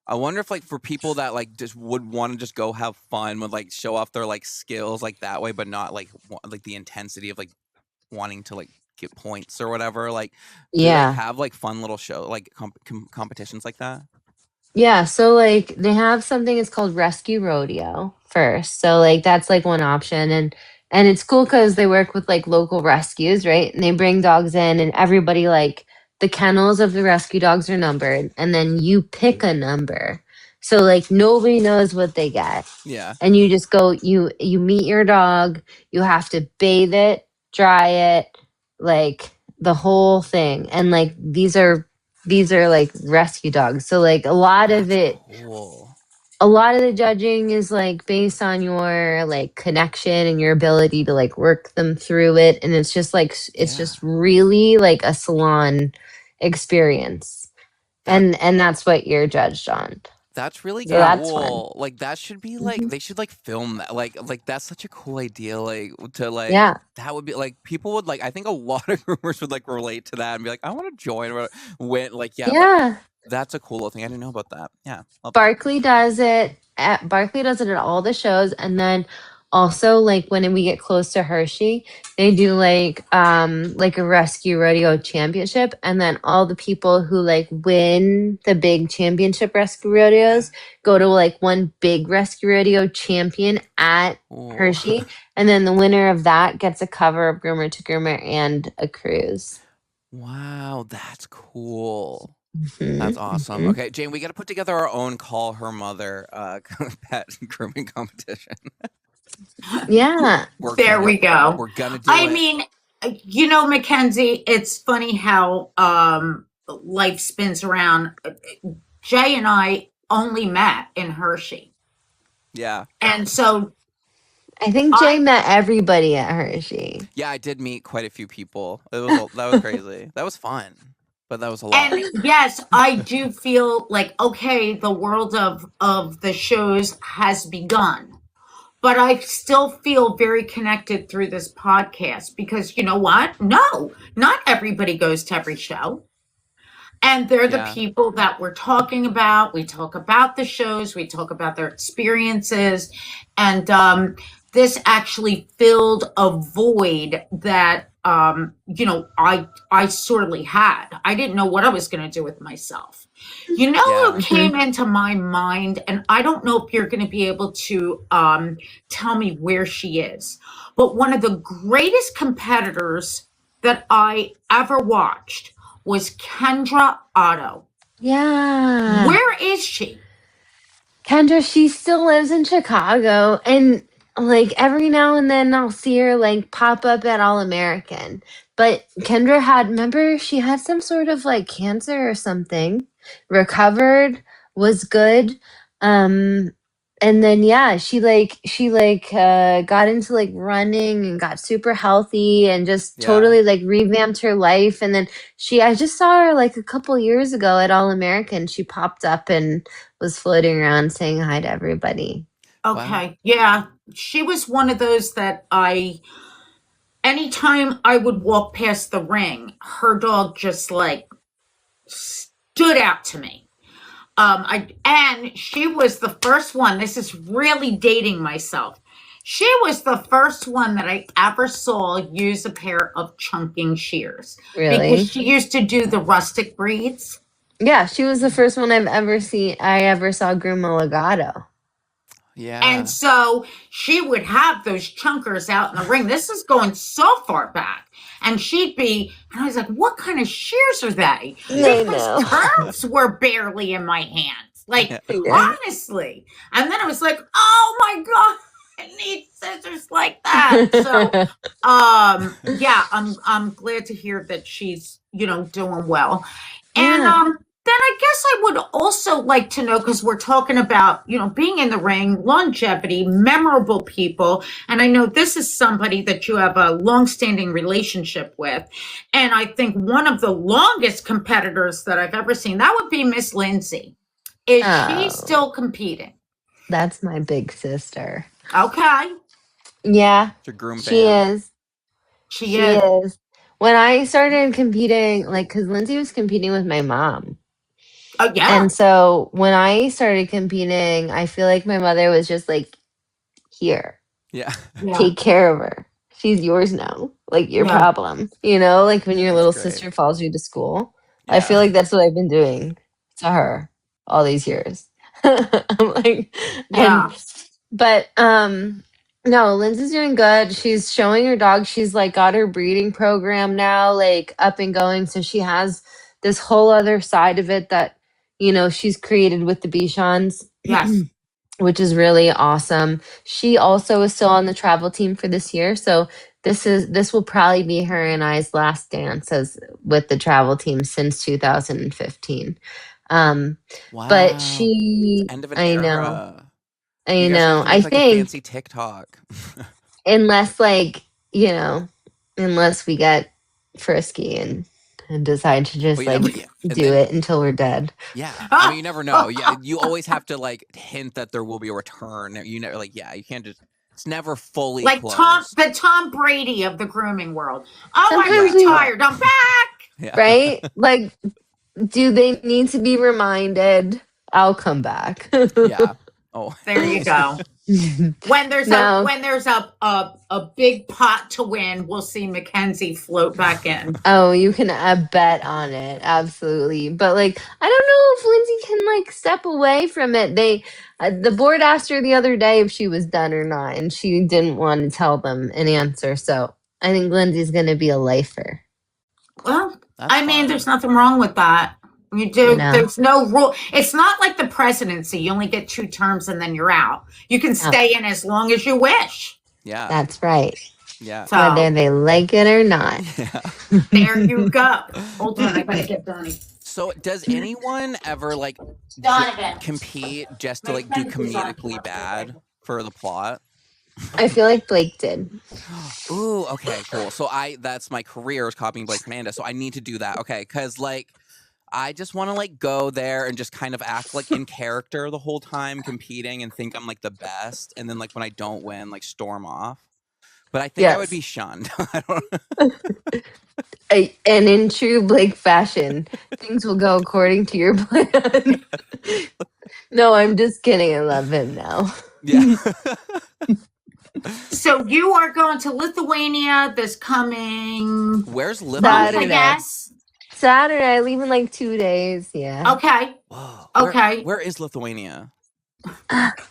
Speaker 1: I wonder if like for people that like just would want to just go have fun, would like show off their like skills like that way, but not like like the intensity of like wanting to like get points or whatever. Like, do they like
Speaker 3: Yeah.
Speaker 1: have like fun little show like competitions like that?
Speaker 3: Yeah, so like they have something, it's called Rescue Rodeo first. So like that's like one option, and it's cool cuz they work with like local rescues, right? And they bring dogs in, and everybody, like, the kennels of the rescue dogs are numbered, and then you pick a number. So like nobody knows what they get.
Speaker 1: Yeah.
Speaker 3: And you just go, you meet your dog, you have to bathe it, dry it, like the whole thing. And like these are like rescue dogs. So like
Speaker 1: That's cool.
Speaker 3: a lot of the judging is like based on your like connection and your ability to like work them through it, and it's just like it's
Speaker 1: Yeah.
Speaker 3: just really like a salon experience.
Speaker 1: That
Speaker 3: And that's what you're judged on.
Speaker 1: That's really
Speaker 3: So
Speaker 2: Yeah.
Speaker 3: that's fun.
Speaker 1: cool. Like that should be like
Speaker 3: Mhm.
Speaker 1: they should like film that. Like that's such a cool idea. Like to like
Speaker 3: Yeah.
Speaker 1: that would be like people would like I think a lot of groomers would like relate to that and be like, I want to join or when like yeah,
Speaker 3: Yeah.
Speaker 1: that's a cool little thing. I didn't know about that. Yeah. Love that.
Speaker 3: Barkley does it. Barkley does it at all the shows, and then also like when we get close to Hershey, they do like a rescue rodeo championship, and then all the people who like win the big championship rescue rodeos go to like one big rescue rodeo champion at
Speaker 1: Ooh.
Speaker 3: Hershey, and then the winner of that gets a cover of Groomer to Groomer and a cruise.
Speaker 1: Wow, that's cool.
Speaker 3: Mhm,
Speaker 1: That's awesome.
Speaker 3: mhm.
Speaker 1: Okay, Jane, we got to put together our own call her mother pet grooming competition.
Speaker 3: Yeah.
Speaker 2: There we go.
Speaker 1: We're gonna do
Speaker 2: I
Speaker 1: it.
Speaker 2: mean, Mackenzie, it's funny how life spins around. Jay and I only met in Hershey.
Speaker 1: Yeah.
Speaker 2: And so
Speaker 3: I think Jay met everybody at Hershey.
Speaker 1: Yeah, I did meet quite a few people. That was crazy. That was fun. But that was a lot.
Speaker 2: And yes, I do feel like, okay, the world of the shows has begun. But I still feel very connected through this podcast because you know what? No, not everybody goes to every show. And they're the people that we're talking about. We talk about the shows, we talk about their experiences. And this actually filled a void that, I sorely had. I didn't know what I was going to do with myself. You know who came into my mind, and I don't know if you're going to be able to tell me where she is, but one of the greatest competitors that I ever watched was Kendra Otto.
Speaker 3: Yeah.
Speaker 2: Where is she?
Speaker 3: Kendra, she still lives in Chicago, and like every now and then I'll see her like pop up at All American. But Kendra remember she had some sort of like cancer or something, recovered, was good. And then she got into like running and got super healthy and just totally like revamped her life. And then I just saw her like a couple years ago at All American. She popped up and was floating around saying hi to everybody.
Speaker 2: Okay. Wow. Yeah. She was one of those that anytime I would walk past the ring, her dog just like stood out to me. And she was the first one. This is really dating myself. She was the first one that I ever saw use a pair of chunking shears.
Speaker 3: Really?
Speaker 2: Because she used to do the rustic breeds.
Speaker 3: Yeah, she was the first one I ever saw groom a legato.
Speaker 1: Yeah.
Speaker 2: And so she would have those chunkers out in the ring. This is going so far back. And and I was like, what kind of shears are they? Because curves were barely in my hands. Like, honestly. And then I was like, oh my God, I need scissors like that. So, I'm glad to hear that she's, doing well. And, then I guess I would also like to know, because we're talking about, being in the ring, longevity, memorable people. And I know this is somebody that you have a long-standing relationship with. And I think one of the longest competitors that I've ever seen, that would be Miss Lindsay. Is she still competing?
Speaker 3: That's my big sister.
Speaker 2: Okay.
Speaker 3: Yeah.
Speaker 1: It's a groom fan.
Speaker 3: She is.
Speaker 2: She is.
Speaker 3: When I started competing, like, because Lindsay was competing with my mom.
Speaker 2: Oh, yeah.
Speaker 3: And so when I started competing, I feel like my mother was just like, here.
Speaker 1: Yeah.
Speaker 3: Take care of her. She's yours now. Like, your problem. Like when your little sister follows you to school. Yeah. I feel like that's what I've been doing to her all these years. I'm like, no, Lindsay's doing good. She's showing her dog. She's like got her breeding program now, like up and going. So she has this whole other side of it that, she's created with the Bichons.
Speaker 2: Yes.
Speaker 3: Which is really awesome. She also is still on the travel team for this year. So this will probably be her and I's last dance with the travel team since 2015.
Speaker 1: Wow.
Speaker 3: But she,
Speaker 1: end of an era.
Speaker 3: I know. I think
Speaker 1: a fancy TikTok.
Speaker 3: unless we get frisky and decide to just do it until we're dead.
Speaker 1: Yeah. I mean, you never know. Yeah. You always have to hint that there will be a return. You never you can't just, it's never fully
Speaker 2: like
Speaker 1: closed.
Speaker 2: the Tom Brady of the grooming world. Oh, sometimes I'm retired. I'm back.
Speaker 3: Yeah. Right? Like, do they need to be reminded? I'll come back.
Speaker 1: Yeah. Oh,
Speaker 2: there you go. When there's a big pot to win, we'll see Mackensie float back in.
Speaker 3: Oh, you can bet on it, absolutely. But I don't know if Lindsay can step away from it. The board asked her the other day if she was done or not, and she didn't want to tell them an answer. So I think Lindsay's going to be a lifer.
Speaker 2: Well, I mean, there's nothing wrong with that. You do. No. There's no rule. It's not like the presidency. You only get 2 terms and then you're out. You can stay in as long as you wish.
Speaker 1: Yeah.
Speaker 3: That's right.
Speaker 1: Yeah.
Speaker 3: So, whether they like it or not.
Speaker 1: Yeah.
Speaker 2: There you go. Hold on. I gotta get Donnie.
Speaker 1: So does anyone ever compete just to do comedically bad for the plot?
Speaker 3: I feel like Blake did.
Speaker 1: Ooh, okay, cool. So that's my career, is copying Blake Amanda. So I need to do that. Okay, because like I just want to like go there and just kind of act like in character the whole time, competing, and think I'm like the best, and then like when I don't win, like storm off. But I think I would be shunned. I don't
Speaker 3: And in true Blake fashion, things will go according to your plan. No, I'm just kidding. I love him now.
Speaker 1: Yeah.
Speaker 2: So you are going to Lithuania this coming
Speaker 1: Where's Lithuania?
Speaker 2: I guess.
Speaker 3: Saturday. I leave in like 2 days. Yeah.
Speaker 2: Okay.
Speaker 1: Whoa.
Speaker 2: Okay.
Speaker 1: Where is Lithuania?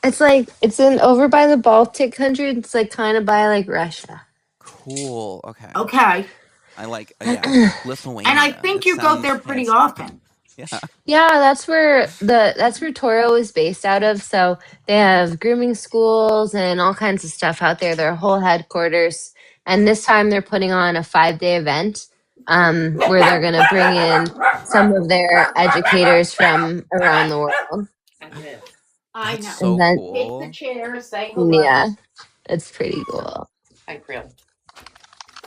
Speaker 3: It's like over by the Baltic country. It's like kind of by like Russia.
Speaker 1: Cool. Okay.
Speaker 2: Okay.
Speaker 1: I like Lithuania.
Speaker 2: And I think you go there pretty often.
Speaker 1: Yeah.
Speaker 3: Yeah, that's where Toro is based out of. So they have grooming schools and all kinds of stuff out there. Their whole headquarters. And this time they're putting on a 5-day event where they're going to bring in some of their educators from around the world.
Speaker 2: I know.
Speaker 1: So
Speaker 3: then,
Speaker 1: cool.
Speaker 2: Take the chair, say hello.
Speaker 3: Yeah, it's pretty cool.
Speaker 2: I really.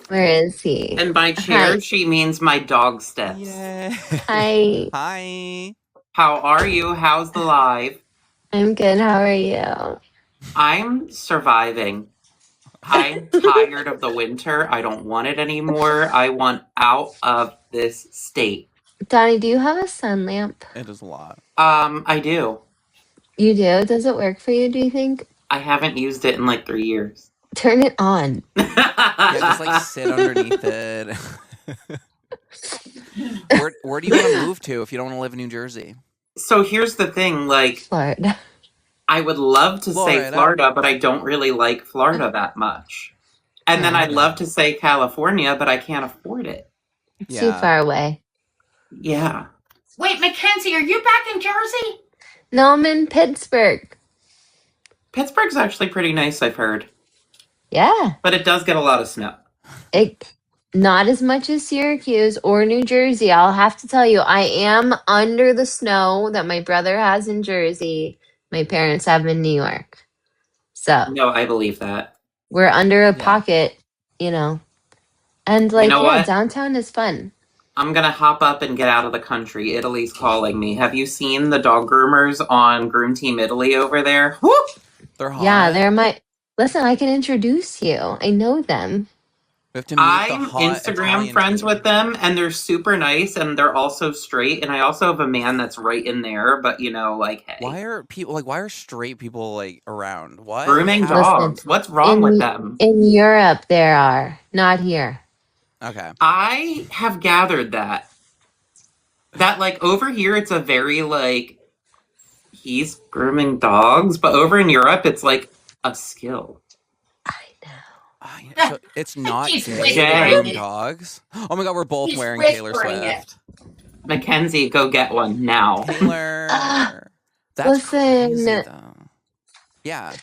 Speaker 3: Where is he?
Speaker 4: And by chair,
Speaker 3: Hi.
Speaker 4: she means my dog steps.
Speaker 1: Yay.
Speaker 3: Hi.
Speaker 1: Hi.
Speaker 4: How are you? How's the live?
Speaker 3: I'm good. How are you?
Speaker 4: I'm surviving. I'm tired of the winter. I don't want it anymore. I want out of this state.
Speaker 3: Donnie, do you have a sun lamp?
Speaker 1: It is a lot.
Speaker 4: I do.
Speaker 3: You do? Does it work for you, do you think?
Speaker 4: I haven't used it in like 3 years.
Speaker 3: Turn it on.
Speaker 1: Yeah, just like sit underneath it. Where do you want to move to if you don't want to live in New Jersey?
Speaker 4: So here's the thing, like
Speaker 3: Florida.
Speaker 4: I would love to say Florida, but I don't really like Florida that much. And then I'd love to say California, but I can't afford it.
Speaker 3: It's too far away.
Speaker 4: Yeah.
Speaker 2: Wait, Mackensie, are you back in Jersey?
Speaker 3: No, I'm in Pittsburgh.
Speaker 4: Pittsburgh's actually pretty nice, I've heard.
Speaker 3: Yeah.
Speaker 4: But it does get a lot of snow.
Speaker 3: Not as much as Syracuse or New Jersey. I'll have to tell you, I am under the snow that my brother has in Jersey. My parents have in New York. So
Speaker 4: No, I believe that.
Speaker 3: we're under a pocket, you know. And like,
Speaker 4: what?
Speaker 3: downtown is fun.
Speaker 4: I'm going to hop up and get out of the country. Italy's calling me. Have you seen the dog groomers on Groom Team Italy over there? Whoop!
Speaker 1: They're hot.
Speaker 3: Yeah, they're my... Listen, I can introduce you. I know them.
Speaker 1: We have to meet
Speaker 4: I'm Instagram friends with them, and they're super nice, and they're also straight. And I also have a man that's right in there, but you know, like, hey.
Speaker 1: Why are straight people like around? What?
Speaker 4: Grooming dogs. What's wrong with them?
Speaker 3: In Europe, there are. Not here.
Speaker 1: Okay.
Speaker 4: I have gathered that like over here, it's a very like, he's grooming dogs, but over in Europe, it's like a skill.
Speaker 1: So it's not grooming dogs. Oh my god, we're both wearing Taylor Swift.
Speaker 4: Mackensie, go get one now.
Speaker 1: Taylor. That's crazy, though. Yeah.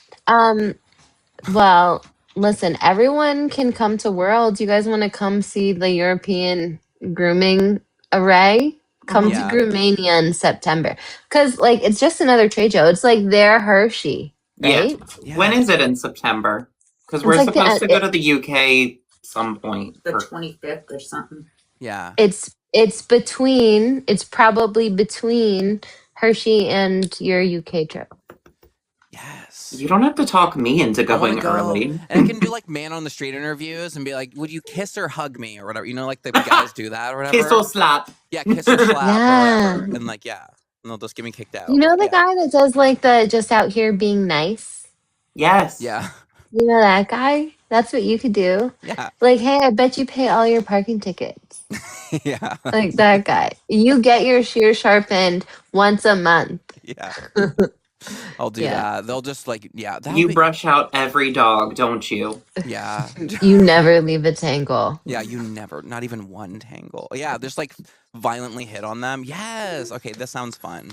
Speaker 3: Well, listen, everyone can come to World. You guys want to come see the European grooming array? Come to Groomania in September. Because, like, it's just another trade show. It's like their Hershey, right?
Speaker 4: Yeah. When is it in September? Because we're like supposed to go to the UK some point.
Speaker 2: The 25th or something.
Speaker 1: Yeah.
Speaker 3: It's probably between Hershey and your UK trip.
Speaker 1: Yes.
Speaker 4: You don't have to talk me into going early.
Speaker 1: And I can do like man on the street interviews and be like, would you kiss or hug me or whatever? You know, like the guys do that or whatever.
Speaker 4: Kiss or slap.
Speaker 1: Yeah, kiss or slap
Speaker 3: Yeah.
Speaker 1: or whatever. And like, yeah. And they'll just get me kicked out.
Speaker 3: You know the guy that does like the just out here being nice?
Speaker 4: Yes.
Speaker 1: Yeah.
Speaker 3: You know that guy? That's what you could do.
Speaker 1: Yeah.
Speaker 3: Like, hey, I bet you pay all your parking tickets.
Speaker 1: Yeah.
Speaker 3: Like that guy. You get your shears sharpened once a month.
Speaker 1: Yeah. I'll do that. They'll just like,
Speaker 4: You brush out every dog, don't you?
Speaker 1: Yeah.
Speaker 3: You never leave a tangle.
Speaker 1: Yeah, you never. Not even one tangle. Yeah, just like violently hit on them. Yes. Okay, this sounds fun.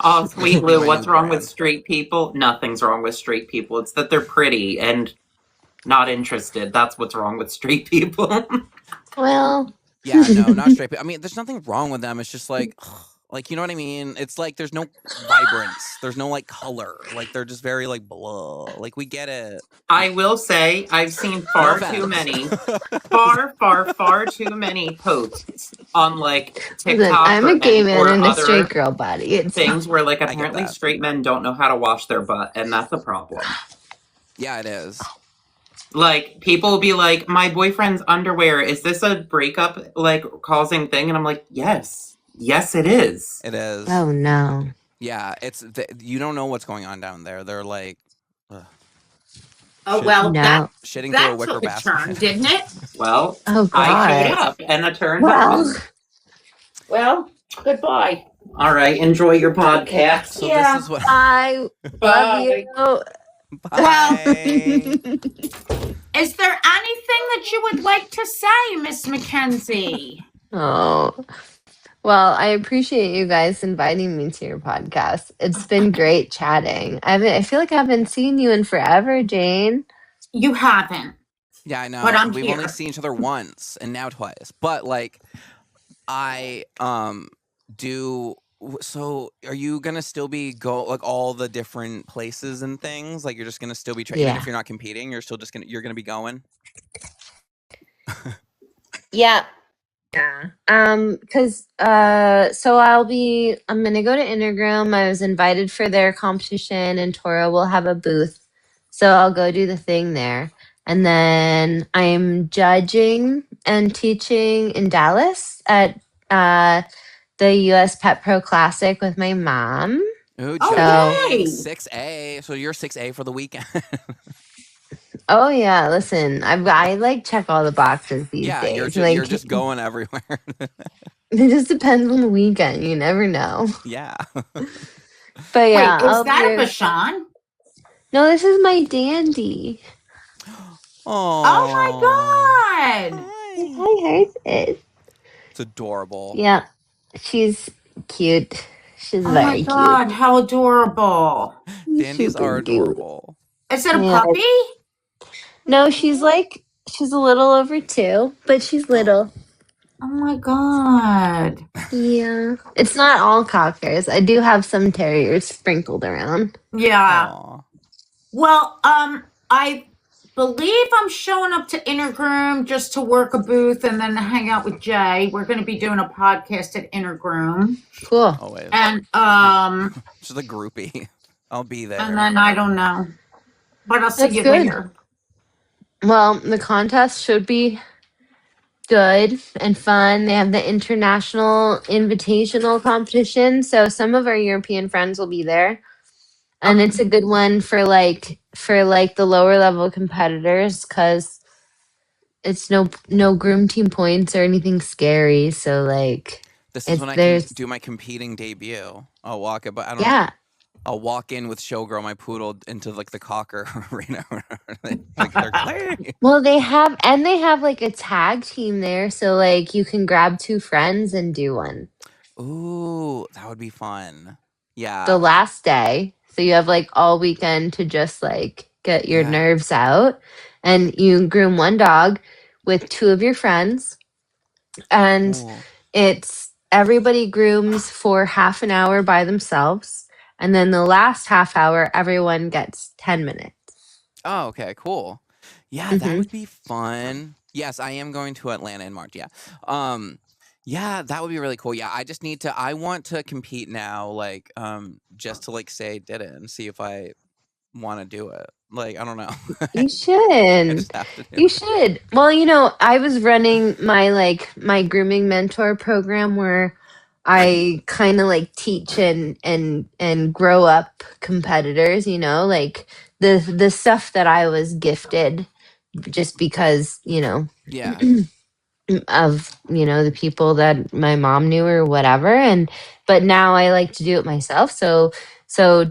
Speaker 4: Oh, sweet Lou, what's wrong with straight people? Nothing's wrong with straight people. It's that they're pretty and not interested. That's what's wrong with straight people.
Speaker 3: Well.
Speaker 1: Yeah, no, not straight people. I mean, there's nothing wrong with them. It's just like, Like, you know what I mean? It's like there's no vibrance. There's no like color. Like they're just very like blah. Like we get it.
Speaker 4: I will say I've seen far too many, far too many posts on like
Speaker 3: Listen,
Speaker 4: TikTok
Speaker 3: I'm a gay man in a
Speaker 4: other
Speaker 3: straight girl body. It's
Speaker 4: things where like
Speaker 1: I get
Speaker 4: apparently
Speaker 1: that.
Speaker 4: straight men don't know how to wash their butt, and that's a problem.
Speaker 1: Yeah, it is.
Speaker 4: Like people will be like, "My boyfriend's underwear, is this a breakup like causing thing?" And I'm like, "Yes, it is."
Speaker 1: It is.
Speaker 3: Oh no.
Speaker 1: Yeah, it's you don't know what's going on down there. They're like, ugh,
Speaker 2: Oh well,
Speaker 3: No.
Speaker 1: shitting through a
Speaker 2: that
Speaker 1: wicker
Speaker 2: took a
Speaker 1: basket.
Speaker 2: turn, didn't it?
Speaker 4: Well,
Speaker 3: Oh
Speaker 4: I showed
Speaker 3: God.
Speaker 4: up, and a turn
Speaker 3: Well,
Speaker 4: happened.
Speaker 2: Well, goodbye.
Speaker 4: All right, enjoy your podcast.
Speaker 1: So
Speaker 2: Yeah.
Speaker 1: this is what.
Speaker 3: I love you.
Speaker 1: Bye.
Speaker 2: Is there anything that you would like to say, Miss Mackensie?
Speaker 3: Oh. Well, I appreciate you guys inviting me to your podcast. It's been great chatting. I feel like I haven't seen you in forever, Jane.
Speaker 2: You haven't.
Speaker 1: Yeah, I know.
Speaker 2: But I'm
Speaker 1: We've
Speaker 2: here.
Speaker 1: only seen each other once and now twice. But like I do so are you gonna still be like all the different places and things? Like you're just gonna still be even
Speaker 3: Yeah.
Speaker 1: if you're not competing, you're still just gonna be going?
Speaker 3: Yeah. Yeah. Cause so I'm gonna go to Intergroom. I was invited for their competition and Toro will have a booth. So I'll go do the thing there. And then I'm judging and teaching in Dallas at the US Pet Pro Classic with my mom.
Speaker 1: Ooh,
Speaker 2: Oh, yay.
Speaker 1: 6A. So you're 6A for the weekend.
Speaker 3: Oh yeah, listen, I like check all the boxes these
Speaker 1: Yeah,
Speaker 3: days.
Speaker 1: you're just going everywhere.
Speaker 3: It just depends on the weekend. You never know.
Speaker 1: Yeah.
Speaker 3: But yeah,
Speaker 2: Wait, is
Speaker 3: I'll
Speaker 2: that a
Speaker 3: do.
Speaker 2: Bashan?
Speaker 3: No, this is my dandy.
Speaker 2: Oh my God.
Speaker 3: Say hi, hers.
Speaker 1: It's adorable.
Speaker 3: Yeah, she's cute. She's
Speaker 2: Oh my
Speaker 3: very
Speaker 2: God, how adorable.
Speaker 3: cute.
Speaker 1: Dandies are
Speaker 3: Super cute.
Speaker 1: adorable.
Speaker 2: Is it a
Speaker 3: Yeah.
Speaker 2: puppy?
Speaker 3: No, she's a little over 2, but she's little.
Speaker 2: Oh my God.
Speaker 3: Yeah, it's not all cockers. I do have some terriers sprinkled around.
Speaker 2: Yeah.
Speaker 1: Aw.
Speaker 2: Well, I believe I'm showing up to Intergroom just to work a booth and then hang out with Jay. We're going to be doing a podcast at Intergroom.
Speaker 3: Cool.
Speaker 1: Always.
Speaker 2: And
Speaker 1: Just a groupie. I'll be there.
Speaker 2: and then I don't know. But I'll see
Speaker 3: That's
Speaker 2: you
Speaker 3: good.
Speaker 2: later.
Speaker 3: Well, the contest should be good and fun. They have the international invitational competition, so some of our European friends will be there. And it's a good one for the lower level competitors cuz it's no groom team points or anything scary. So like
Speaker 1: This is when I can do my competing debut. I'll walk it, but I don't know. I'll walk in with Showgirl, my poodle, into like the cocker arena. Like they're playing.
Speaker 3: Well, they have like a tag team there, so like you can grab 2 friends and do one.
Speaker 1: Ooh, that would be fun. Yeah.
Speaker 3: The last day. So you have like all weekend to just like get your nerves out, and you groom one dog with 2 of your friends, and it's everybody grooms for half an hour by themselves, and then the last half hour everyone gets 10 minutes.
Speaker 1: Oh, okay, cool. Yeah, that would be fun. Yes, I am going to Atlanta in March. Yeah. Yeah, that would be really cool. Yeah, I want to compete now, like, just to like say I did it and see if I want to do it. Like, I don't know.
Speaker 3: You should. You should. Well, I was running my grooming mentor program where I kind of like teach and grow up competitors, like the stuff that I was gifted just because,
Speaker 1: Yeah.
Speaker 3: of the people that my mom knew or whatever, but now I like to do it myself, so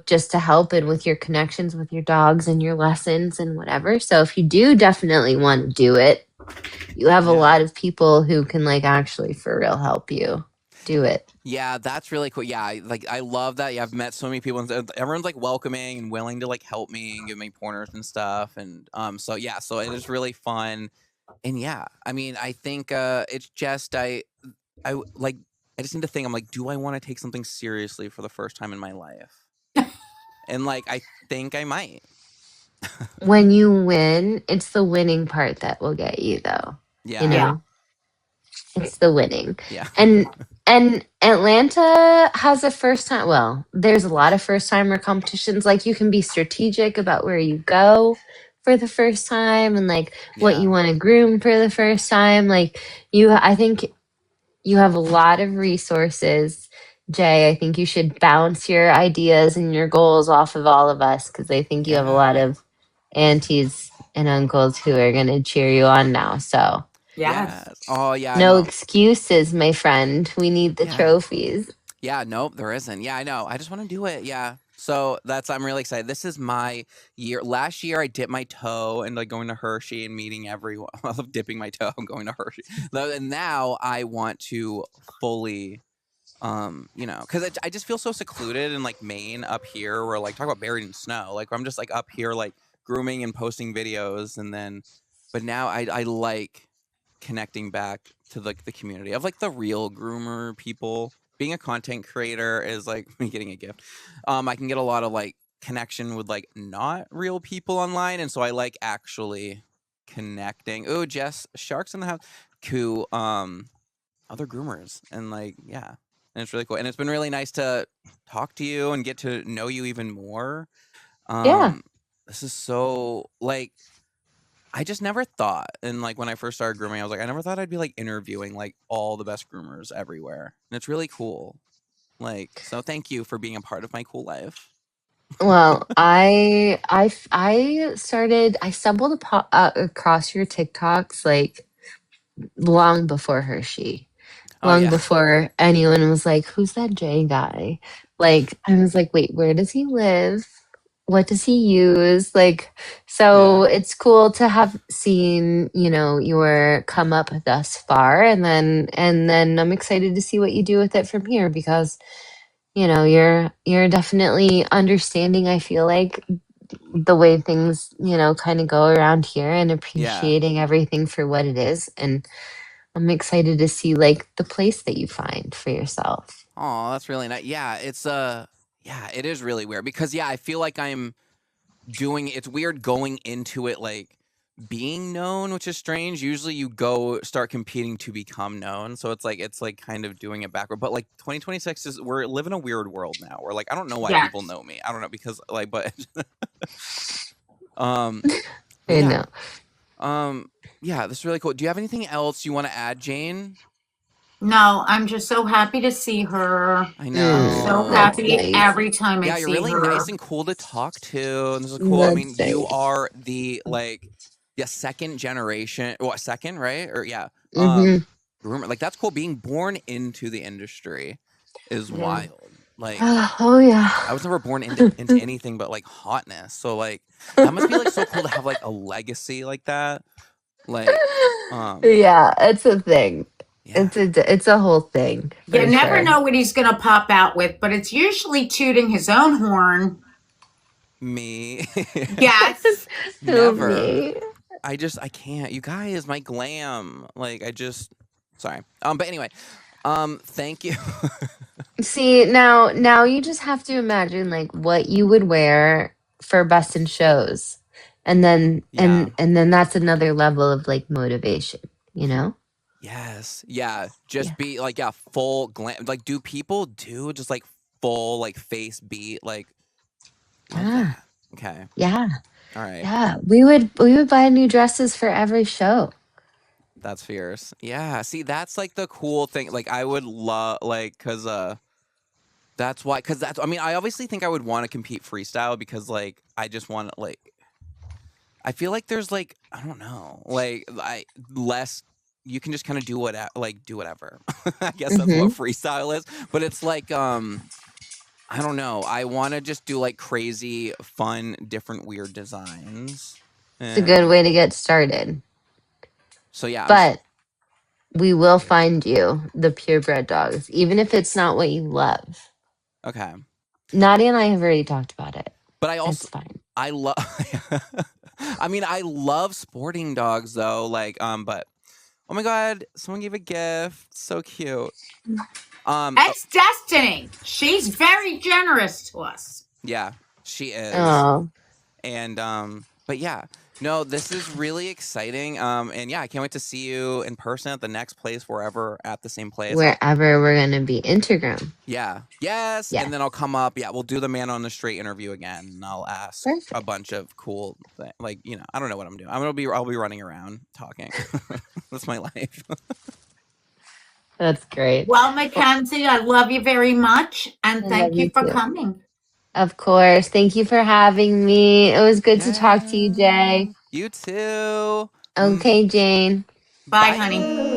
Speaker 3: just to help and with your connections with your dogs and your lessons and whatever. So if you do definitely want to do it, you have a lot of people who can like actually for real help you do it.
Speaker 1: Yeah, that's really cool. Yeah, I love that. Yeah, I've met so many people and everyone's like welcoming and willing to like help me and give me pointers and stuff, and so it is really fun. And yeah, I mean, I think it's just I like I just need to think. I'm like, do I want to take something seriously for the first time in my life? And like, I think I might.
Speaker 3: When you win, it's the winning part that will get you, though.
Speaker 1: Yeah.
Speaker 3: You know, it's the winning.
Speaker 1: Yeah.
Speaker 3: And Atlanta has a first time. Well, there's a lot of first timer competitions. Like you can be strategic about where you go for the first time and like what you want to groom for the first time. Like I think you have a lot of resources. Jay, I think you should bounce your ideas and your goals off of all of us because I think you have a lot of aunties and uncles who are going to cheer you on now. So,
Speaker 2: Yes.
Speaker 1: Oh, yeah.
Speaker 3: no excuses, my friend. We need the trophies.
Speaker 1: Yeah, nope, there isn't. Yeah, I know. I just want to do it. Yeah. So I'm really excited. This is my year. Last year I dipped my toe and like going to Hershey and meeting everyone. I love dipping my toe and going to Hershey. And now I want to fully, because I just feel so secluded in like Maine up here where like talk about buried in snow. Like I'm just like up here like grooming and posting videos but now I like connecting back to like the community of like the real groomer people. Being a content creator is like me getting a gift. I can get a lot of like connection with like not real people online, and so I like actually connecting. Oh, Jess, Sharks in the house to other groomers, and like and it's really cool. And it's been really nice to talk to you and get to know you even more. This is so like. I just never thought, and like when I first started grooming, I was like, I never thought I'd be like interviewing like all the best groomers everywhere, and it's really cool. Like, so thank you for being a part of my cool life.
Speaker 3: Well, I stumbled across your TikToks like long before Hershey, before anyone was like, "Who's that Jay guy?" Like, I was like, "Wait, where does he live? What does he use?" Like, so it's cool to have seen, your come up thus far, and then I'm excited to see what you do with it from here because, you're definitely understanding. I feel like the way things, kind of go around here and appreciating everything for what it is, and I'm excited to see like the place that you find for yourself.
Speaker 1: Oh, that's really nice. Yeah, it's it is really weird because I feel like it's weird going into it like being known, which is strange. Usually you go start competing to become known. So it's like kind of doing it backward. But like 2026 we're living a weird world now. We're like, I don't know why people know me. I don't know because like, but
Speaker 3: I know.
Speaker 1: Yeah, this is really cool. Do you have anything else you want to add, Jane?
Speaker 2: No, I'm just so happy to see her.
Speaker 1: I know.
Speaker 2: So happy every time I see her.
Speaker 1: Yeah, you're really nice and cool to talk to. And this is cool. I mean, you are the second generation. What, second, right? Or groomer. Like that's cool. Being born into the industry is wild. Like I was never born into anything but like hotness. So like that must be like so cool to have like a legacy like that. Like
Speaker 3: it's a thing. It's a whole thing.
Speaker 2: You never know what he's gonna pop out with, but it's usually tooting his own horn.
Speaker 1: Me.
Speaker 2: Yes.
Speaker 1: Never. Me. I can't. You guys, my glam. Like sorry. But anyway, thank you.
Speaker 3: See, now you just have to imagine like what you would wear for Best in Shows. And then and then that's another level of like motivation,
Speaker 1: Yes. Yeah. Just be like, full glam. Like, do people do just like full like face beat? Like, that. Okay.
Speaker 3: Yeah.
Speaker 1: All right.
Speaker 3: Yeah. We would buy new dresses for every show.
Speaker 1: That's fierce. Yeah. See, that's like the cool thing. Like, I would love because that's why. Because I mean, I obviously think I would want to compete freestyle because like I just want to like. I feel like there's like I don't know less. You can just kind of do whatever. I guess that's what freestyle is. But it's like I don't know. I want to just do like crazy, fun, different, weird designs.
Speaker 3: It's a good way to get started.
Speaker 1: So yeah.
Speaker 3: But we will find you the purebred dogs, even if it's not what you love.
Speaker 1: Okay.
Speaker 3: Nadia and I have already talked about it.
Speaker 1: But I also
Speaker 3: it's fine.
Speaker 1: I love I mean, I love sporting dogs though. Like, but oh my god, someone gave a gift. So cute.
Speaker 2: That's Destiny. She's very generous to us.
Speaker 1: Yeah, she is.
Speaker 3: Oh,
Speaker 1: And but yeah, no, this is really exciting. And yeah, I can't wait to see you in person at the next place, wherever at the same place.
Speaker 3: wherever we're gonna be, Instagram.
Speaker 1: Yeah. Yes.
Speaker 3: Yeah.
Speaker 1: And then I'll come up. Yeah, we'll do the man on the street interview again, and I'll ask
Speaker 3: Perfect.
Speaker 1: a bunch of cool, like, I don't know what I'm doing. I'll be running around talking. That's my life.
Speaker 3: That's great.
Speaker 2: Well, Mackensie, I love you very much, and
Speaker 3: I
Speaker 2: thank
Speaker 3: love
Speaker 2: you
Speaker 3: you
Speaker 2: for
Speaker 3: too.
Speaker 2: coming.
Speaker 3: Of course. Thank you for having me. It was good to talk to you, Jay.
Speaker 1: You too.
Speaker 3: Okay, Jane.
Speaker 2: Bye, honey.